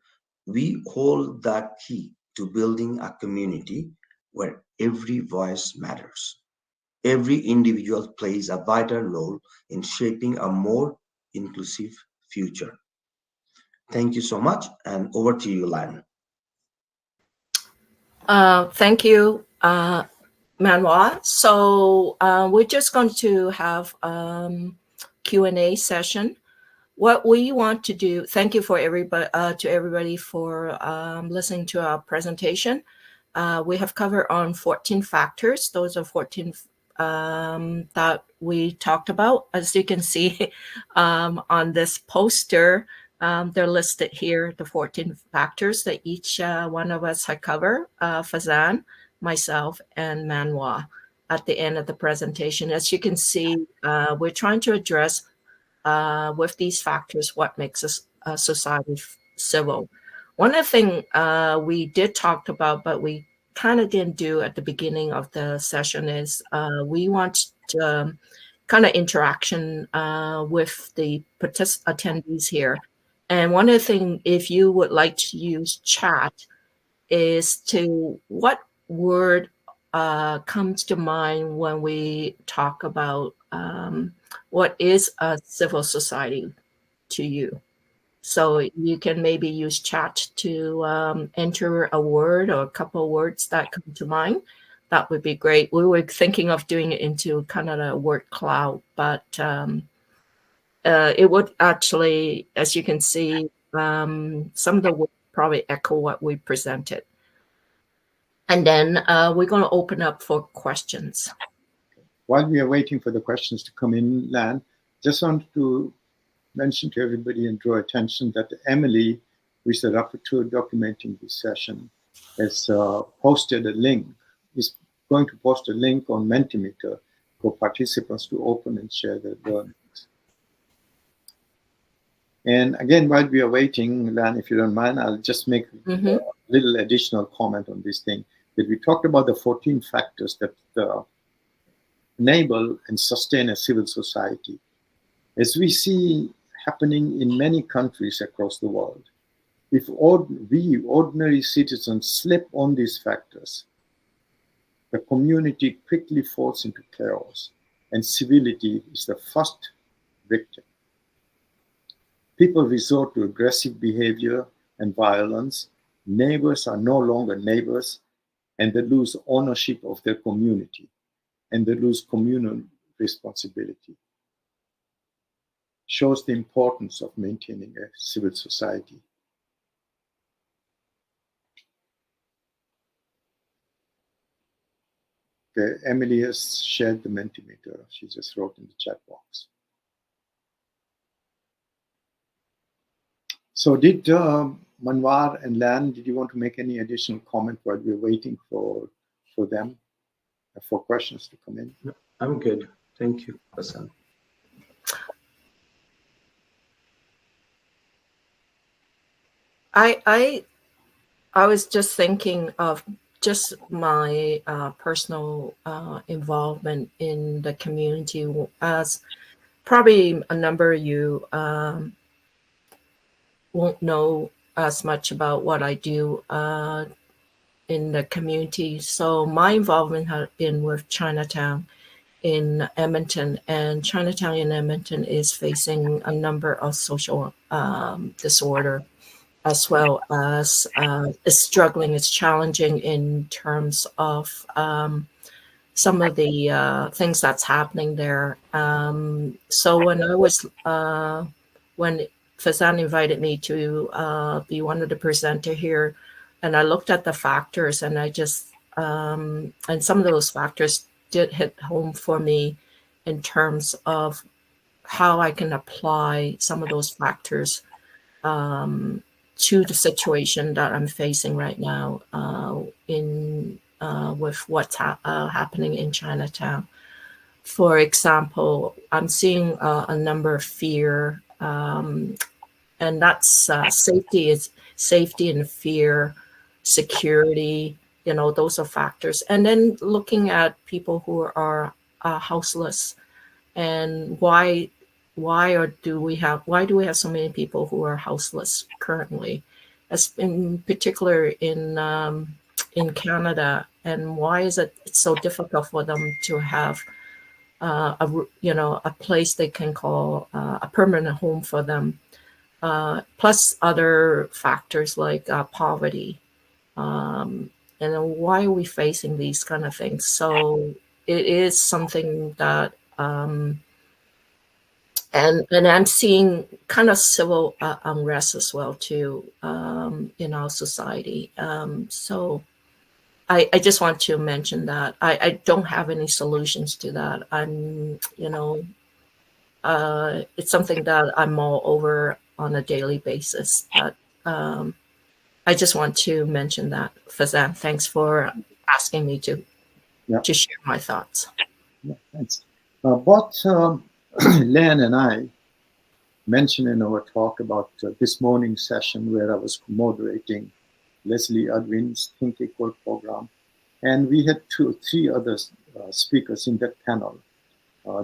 we hold the key to building a community where every voice matters. Every individual plays a vital role in shaping a more inclusive future. Thank you so much, and over to you, Lan.
Thank you, Manoa. So we're just going to have Q&A session. What we want to do, thank you for everybody for listening to our presentation. We have covered on 14 factors. Those are 14 that we talked about. As you can see on this poster, they're listed here, the 14 factors that each one of us had covered, Fazan, myself, and Manoa at the end of the presentation. As you can see, we're trying to address with these factors what makes a society civil. One of the things we did talk about, but we kind of didn't do at the beginning of the session is we want kind of interaction with the attendees here. And one of the things, if you would like to use chat, is to what word comes to mind when we talk about what is a civil society to you. So you can maybe use chat to enter a word or a couple of words that come to mind. That would be great. We were thinking of doing it into kind of a word cloud, but it would actually, as you can see, some of the words probably echo what we presented. And then we're going to open up for questions.
While we are waiting for the questions to come in, Lan, just wanted to mention to everybody and draw attention that Emily, who is the rapporteur documenting this session, has posted a link, is going to post a link on Mentimeter for participants to open and share their learnings. And again, while we are waiting, Lan, if you don't mind, I'll just make a little additional comment on this thing. That we talked about the 14 factors that enable and sustain a civil society. As we see happening in many countries across the world, if we ordinary citizens slip on these factors, the community quickly falls into chaos, and civility is the first victim. People resort to aggressive behavior and violence. Neighbors are no longer neighbors, and they lose ownership of their community, and they lose communal responsibility. Shows the importance of maintaining a civil society. Okay, Emily has shared the Mentimeter. She just wrote in the chat box. So did Manwar and Lan, did you want to make any additional comment while we're waiting for them, for questions to come in?
No, I'm good. Thank you, Hassan.
I was just thinking of just my personal involvement in the community, as probably a number of you won't know as much about what I do in the community. So my involvement has been with Chinatown in Edmonton, and Chinatown in Edmonton is facing a number of social disorder, as well as is struggling, it's challenging in terms of some of the things that's happening there. So when I was, when Fazan invited me to be one of the presenter here, and I looked at the factors, and I just, and some of those factors did hit home for me in terms of how I can apply some of those factors to the situation that I'm facing right now with what's happening in Chinatown. For example, I'm seeing a number of fear, and that's safety and fear, security. Those are factors. And then looking at people who are houseless, and why do we have so many people who are houseless currently, as in particular in Canada, and why is it so difficult for them to have a place they can call a permanent home for them, plus other factors like poverty, and then why are we facing these kind of things? So it is something that and I'm seeing kind of civil unrest as well too in our society. So I just want to mention that I don't have any solutions to that. I'm it's something that I'm all over on a daily basis. But I just want to mention that. Fazan, thanks for asking me to share my thoughts.
Yeah, thanks. What Lan and I mentioned in our talk about this morning's session, where I was moderating Leslie Udwin's Think Equal program, and we had three other speakers in that panel.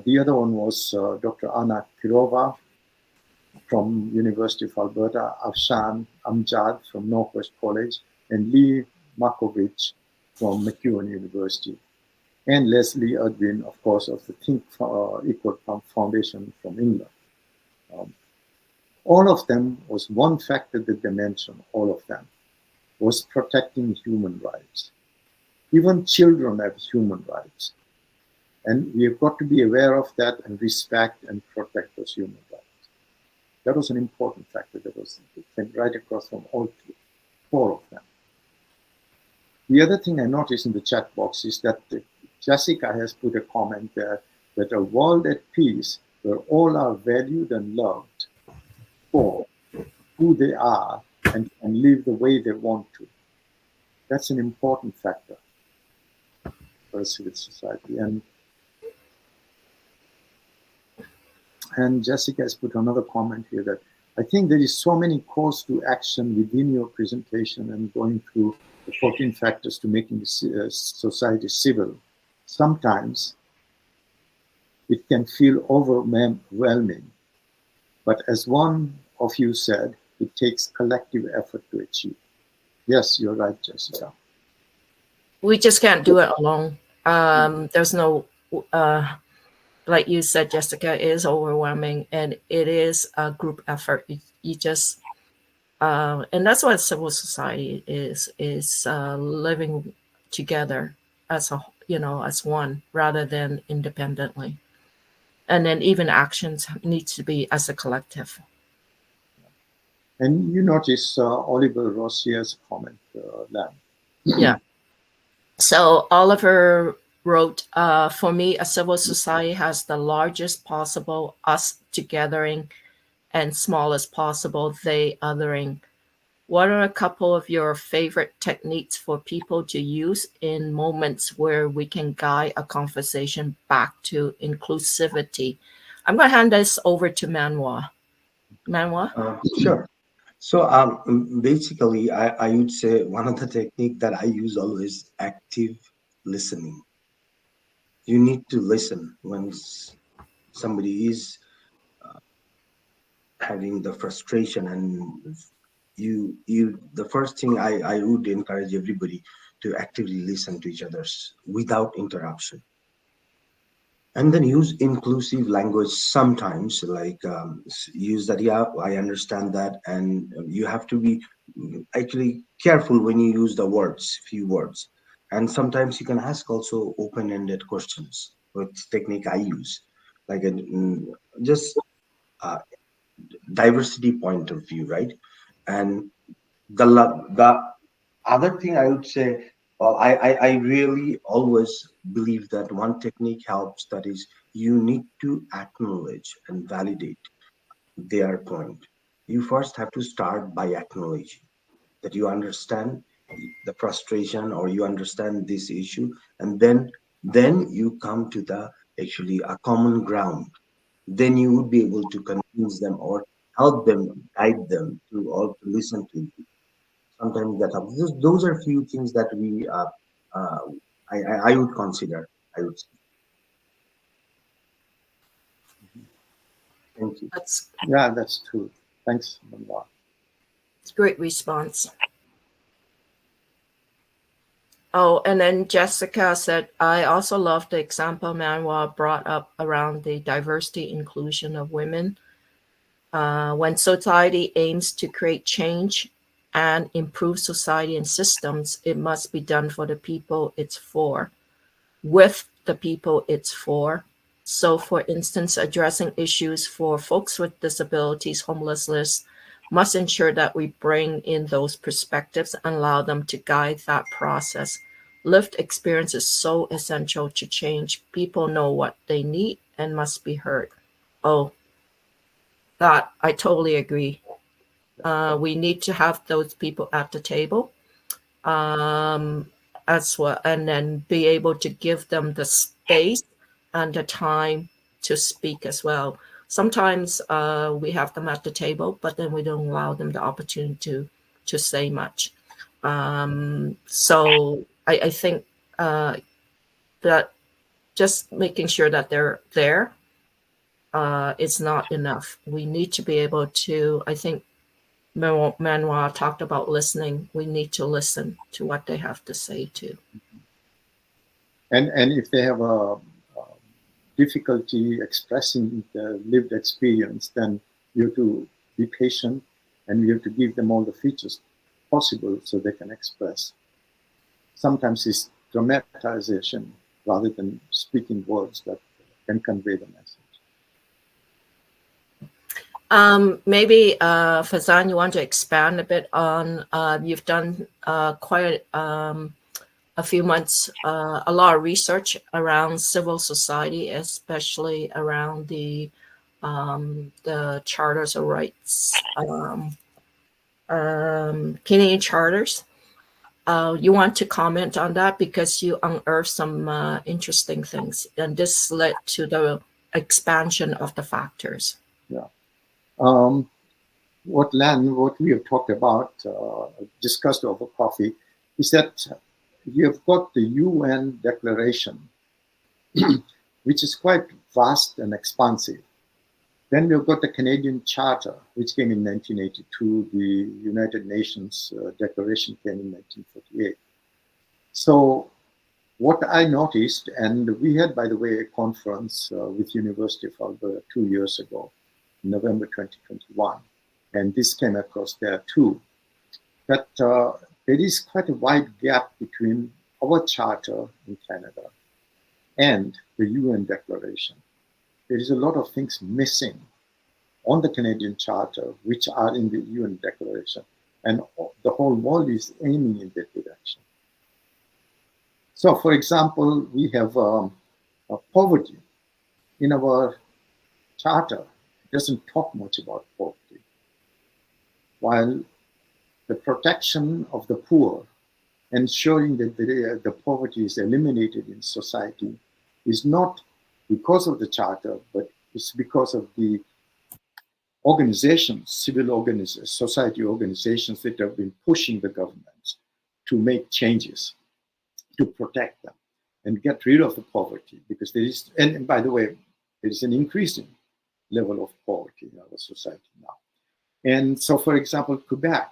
The other one was Dr. Anna Kirova from University of Alberta, Afshan Amjad from Northwest College, and Lee Markovich from McEwan University, and Leslie Udwin, of course, of the Think Equal Foundation from England. All of them was one factor that they mentioned, all of them, was protecting human rights. Even children have human rights. And we have got to be aware of that and respect and protect those human rights. That was an important factor that was right across from all four of them. The other thing I noticed in the chat box is that Jessica has put a comment there that a world at peace where all are valued and loved for who they are and can live the way they want to. That's an important factor for a civil society. And Jessica has put another comment here that I think there is so many calls to action within your presentation and going through the 14 factors to making society civil. Sometimes it can feel overwhelming, but as one of you said, it takes collective effort to achieve. Yes, you're right, Jessica.
We just can't do it alone. There's no, like you said, Jessica, it is overwhelming, and it is a group effort. You just, and that's what civil society is living together as a, as one rather than independently. And then even actions need to be as a collective.
And you notice Oliver Rossier's comment, Lam.
Yeah. So Oliver wrote, for me, a civil society has the largest possible us togethering and smallest possible they othering. What are a couple of your favorite techniques for people to use in moments where we can guide a conversation back to inclusivity? I'm going to hand this over to Manwa. Manwa?
Sure. So basically, I would say one of the technique that I use always active listening. You need to listen when somebody is having the frustration, and you the first thing I would encourage everybody to actively listen to each other's without interruption, and then use inclusive language sometimes, like use that, yeah, I understand that, and you have to be actually careful when you use the words, few words. And sometimes you can ask also open-ended questions with technique I use, like just uh, diversity point of view, right? And the other thing I would say, well, I really always believe that one technique helps, that is, you need to acknowledge and validate their point. You first have to start by acknowledging that you understand the frustration or you understand this issue, and then you come to the actually a common ground. Then you would be able to convince them or help them, guide them to or to listen to you. Sometimes that happens. Those are few things that we uh, I would consider. I would say. Thank you.
That's true. Thanks, Manwa.
It's a great response. Oh, and then Jessica said, I also love the example Manwa brought up around the diversity inclusion of women. When society aims to create change and improve society and systems, it must be done for the people it's for, with the people it's for. So, for instance, addressing issues for folks with disabilities, homelessness, must ensure that we bring in those perspectives and allow them to guide that process. Lived experience is so essential to change. People know what they need and must be heard. Oh, that I totally agree. We need to have those people at the table as well, and then be able to give them the space and the time to speak as well. Sometimes we have them at the table, but then we don't allow them the opportunity to say much. So I think that just making sure that they're there is not enough. We need to be able to, I think Manuel talked about listening. We need to listen to what they have to say too.
And if they have a difficulty expressing the lived experience, then you have to be patient and you have to give them all the features possible so they can express. Sometimes it's dramatization rather than speaking words that can convey the message.
Maybe Fazan, you want to expand a bit on you've done quite a few months, a lot of research around civil society, especially around the charters of rights, Canadian charters. You want to comment on that because you unearthed some interesting things, and this led to the expansion of the factors.
Yeah. What we have talked about, discussed over coffee, is that you have got the UN Declaration, which is quite vast and expansive. Then we've got the Canadian Charter, which came in 1982. The United Nations Declaration came in 1948. So what I noticed, and we had, by the way, a conference with University of Alberta 2 years ago, November 2021, and this came across there too, that there is quite a wide gap between our charter in Canada and the UN Declaration. There is a lot of things missing on the Canadian Charter, which are in the UN Declaration, and the whole world is aiming in that direction. So, for example, we have poverty in our charter. It doesn't talk much about poverty, while the protection of the poor, ensuring that the poverty is eliminated in society, is not because of the charter, but it's because of the organizations, civil organizations, society organizations that have been pushing the governments to make changes, to protect them and get rid of the poverty. Because there is, and by the way, there is an increasing level of poverty in our society now. And so, for example, Quebec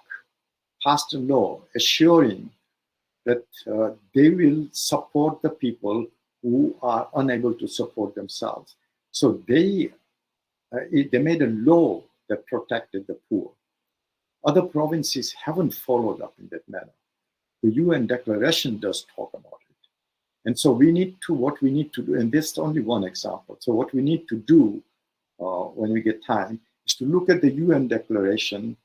passed a law assuring that they will support the people who are unable to support themselves. So they made a law that protected the poor. Other provinces haven't followed up in that manner. The UN Declaration does talk about it. And so what we need to do, and this is only one example. So what we need to do when we get time is to look at the UN Declaration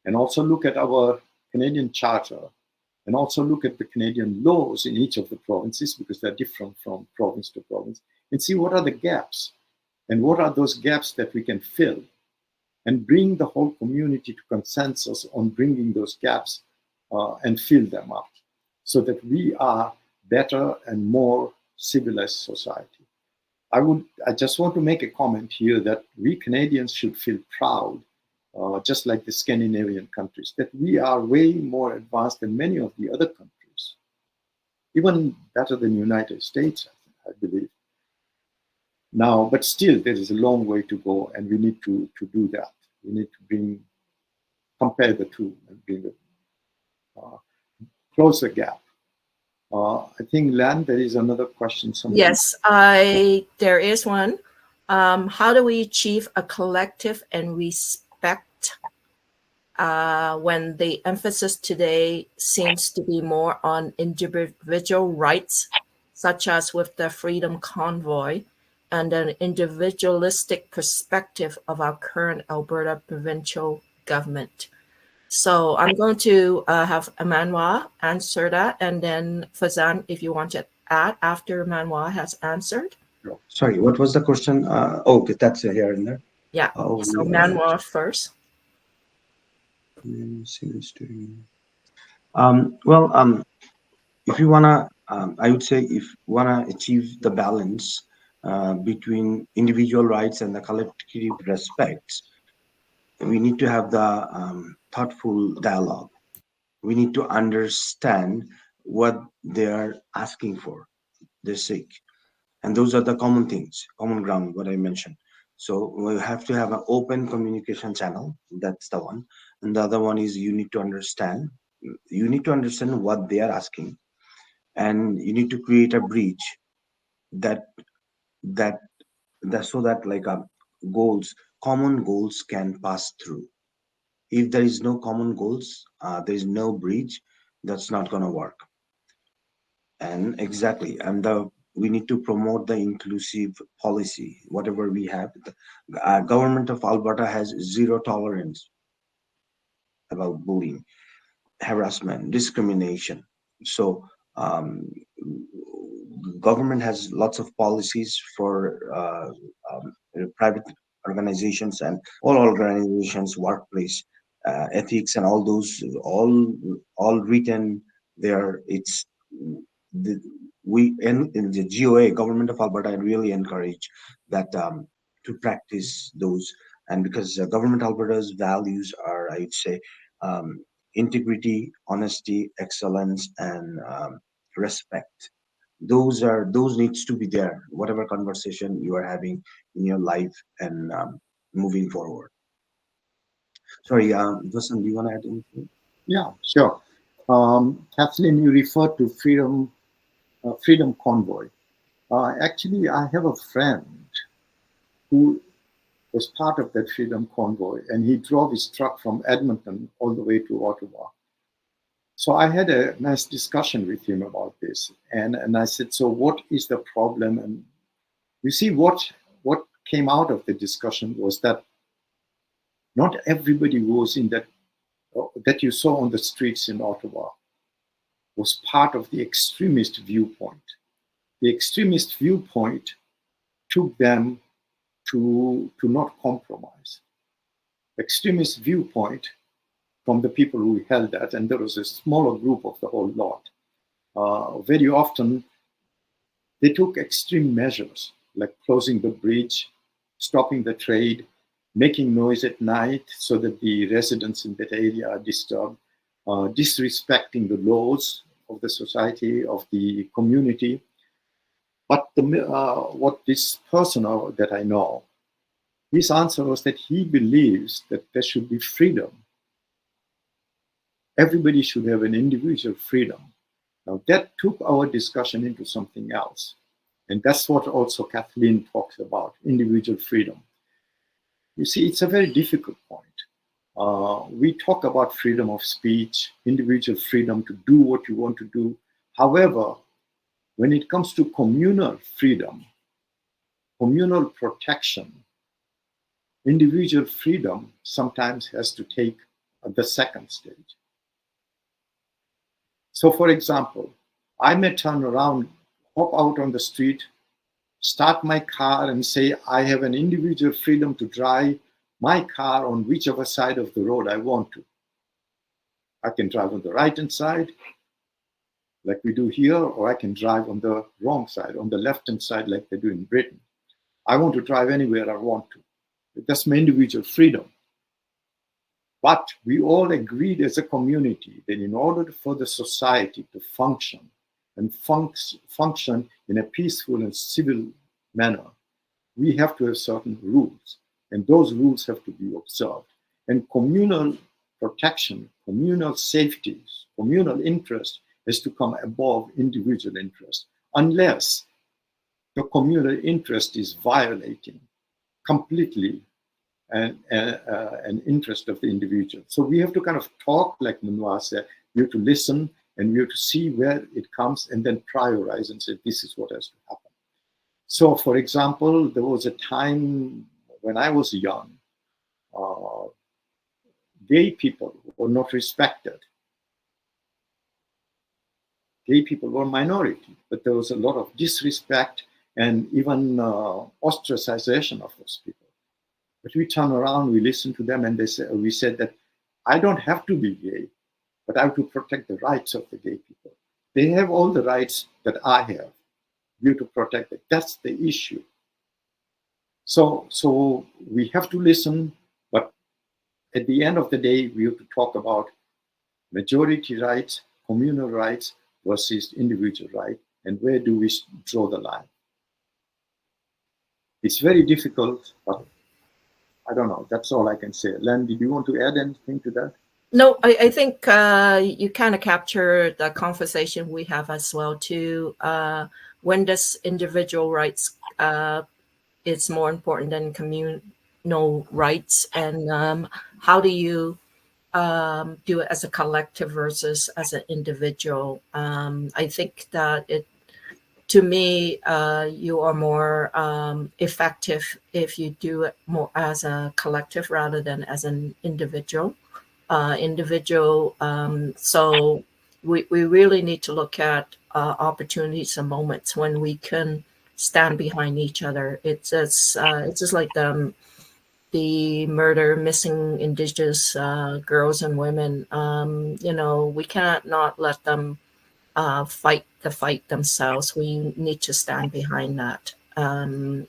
and also look at our Canadian Charter and also look at the Canadian laws in each of the provinces, because they're different from province to province, and see what are the gaps and what are those gaps that we can fill, and bring the whole community to consensus on bringing those gaps and fill them up, so that we are better and more civilized society. I just want to make a comment here that we Canadians should feel proud, just like the Scandinavian countries, that we are way more advanced than many of the other countries, even better than the United States, I believe. Now, but still, there is a long way to go, and we need to do that. We need to compare the two and bring a close the gap. I think, Lan, there is another question somewhere.
Yes, there is one. How do we achieve a collective and respect when the emphasis today seems to be more on individual rights, such as with the Freedom Convoy, and an individualistic perspective of our current Alberta provincial government? So I'm going to have Emmanuel answer that, and then Fazan, if you want to add after Emmanuel has answered.
Sorry, what was the question? Okay, that's here in there.
Yeah. So Emmanuel first.
If you wanna, I would say, if you wanna achieve the balance between individual rights and the collective respect, we need to have the thoughtful dialogue. We need to understand what they are asking for, they seek. And those are the common things, common ground, what I mentioned. So we have to have an open communication channel. That's the one. And the other one is you need to understand. You need to understand what they are asking. And you need to create a bridge that so that like common goals can pass through. If there is no common goals, there is no bridge, that's not going to work. And exactly, and the we need to promote the inclusive policy, whatever we have. The government of Alberta has zero tolerance about bullying, harassment, discrimination. So government has lots of policies for private organizations and all organizations, workplace ethics, and all those, all written there. It's the, we in the GOA, Government of Alberta, really encourage that to practice those. And because Government Alberta's values are, I'd say, um, integrity, honesty, excellence, and respect. Those needs to be there, whatever conversation you are having in your life, and moving forward. Sorry, Vasan, do you want to add anything?
Yeah, sure. Kathleen, you referred to Freedom Convoy. Actually, I have a friend who was part of that Freedom Convoy, and he drove his truck from Edmonton all the way to Ottawa. So I had a nice discussion with him about this, and I said, "So what is the problem?" And you see, what came out of the discussion was that not everybody was in that you saw on the streets in Ottawa was part of the extremist viewpoint. The extremist viewpoint took them to not compromise. Extremist viewpoint from the people who held that, and there was a smaller group of the whole lot. Very often, they took extreme measures like closing the bridge, stopping the trade, making noise at night so that the residents in that area are disturbed, disrespecting the laws of the society, of the community. But what this person that I know, his answer was that he believes that there should be freedom. Everybody should have an individual freedom. Now that took our discussion into something else. And that's what also Kathleen talks about, individual freedom. You see, it's a very difficult point. We talk about freedom of speech, individual freedom to do what you want to do. However, when it comes to communal freedom, communal protection, individual freedom sometimes has to take the second stage. So, for example, I may turn around, hop out on the street, start my car, and say, I have an individual freedom to drive my car on whichever side of the road I want to. I can drive on the right hand side, like we do here, or I can drive on the wrong side, on the left hand side, like they do in Britain. I want to drive anywhere I want to. That's my individual freedom. But we all agreed as a community that in order for the society to function and function in a peaceful and civil manner, we have to have certain rules, and those rules have to be observed. And communal protection, communal safety, communal interest has to come above individual interest, unless the communal interest is violating completely an interest of the individual. So we have to kind of talk, like Manoir said, we have to listen, and we have to see where it comes and then prioritize and say, this is what has to happen. So, for example, there was a time when I was young, gay people were not respected. Gay people were a minority, but there was a lot of disrespect and even ostracization of those people. But we turn around, we listen to them, and we said that I don't have to be gay, but I have to protect the rights of the gay people. They have all the rights that I have. We have to protect it. That's the issue. So we have to listen, but at the end of the day, we have to talk about majority rights, communal rights versus individual right, and where do we draw the line? It's very difficult, but I don't know. That's all I can say. Len, did you want to add anything to that?
No, I think you kind of capture the conversation we have as well too. When does individual rights is more important than communal rights, and how do you do it as a collective versus as an individual? I think that to me, you are more effective if you do it more as a collective rather than as an individual. So we really need to look at opportunities and moments when we can stand behind each other. It's just like the murder, missing Indigenous girls and women. We cannot not let them fight the fight themselves. We need to stand behind that. And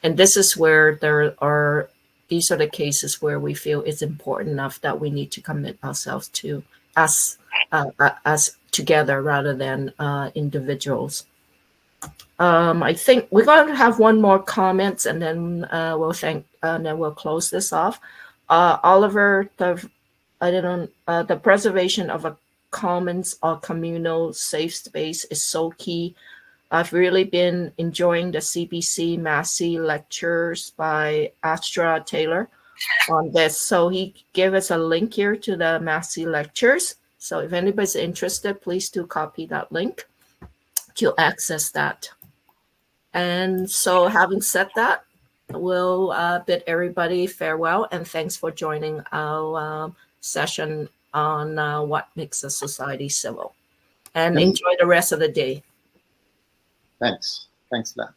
this is where these are the cases where we feel it's important enough that we need to commit ourselves to as together rather than individuals. I think we're going to have one more comment, and then we'll close this off. Oliver, the preservation of a commons or communal safe space is so key. I've really been enjoying the CBC Massey lectures by Astra Taylor on this. So he gave us a link here to the Massey lectures. So if anybody's interested, please do copy that link to access that. And so having said that, we'll bid everybody farewell, and thanks for joining our session on what makes a society civil. And enjoy the rest of the day.
Thanks, Len.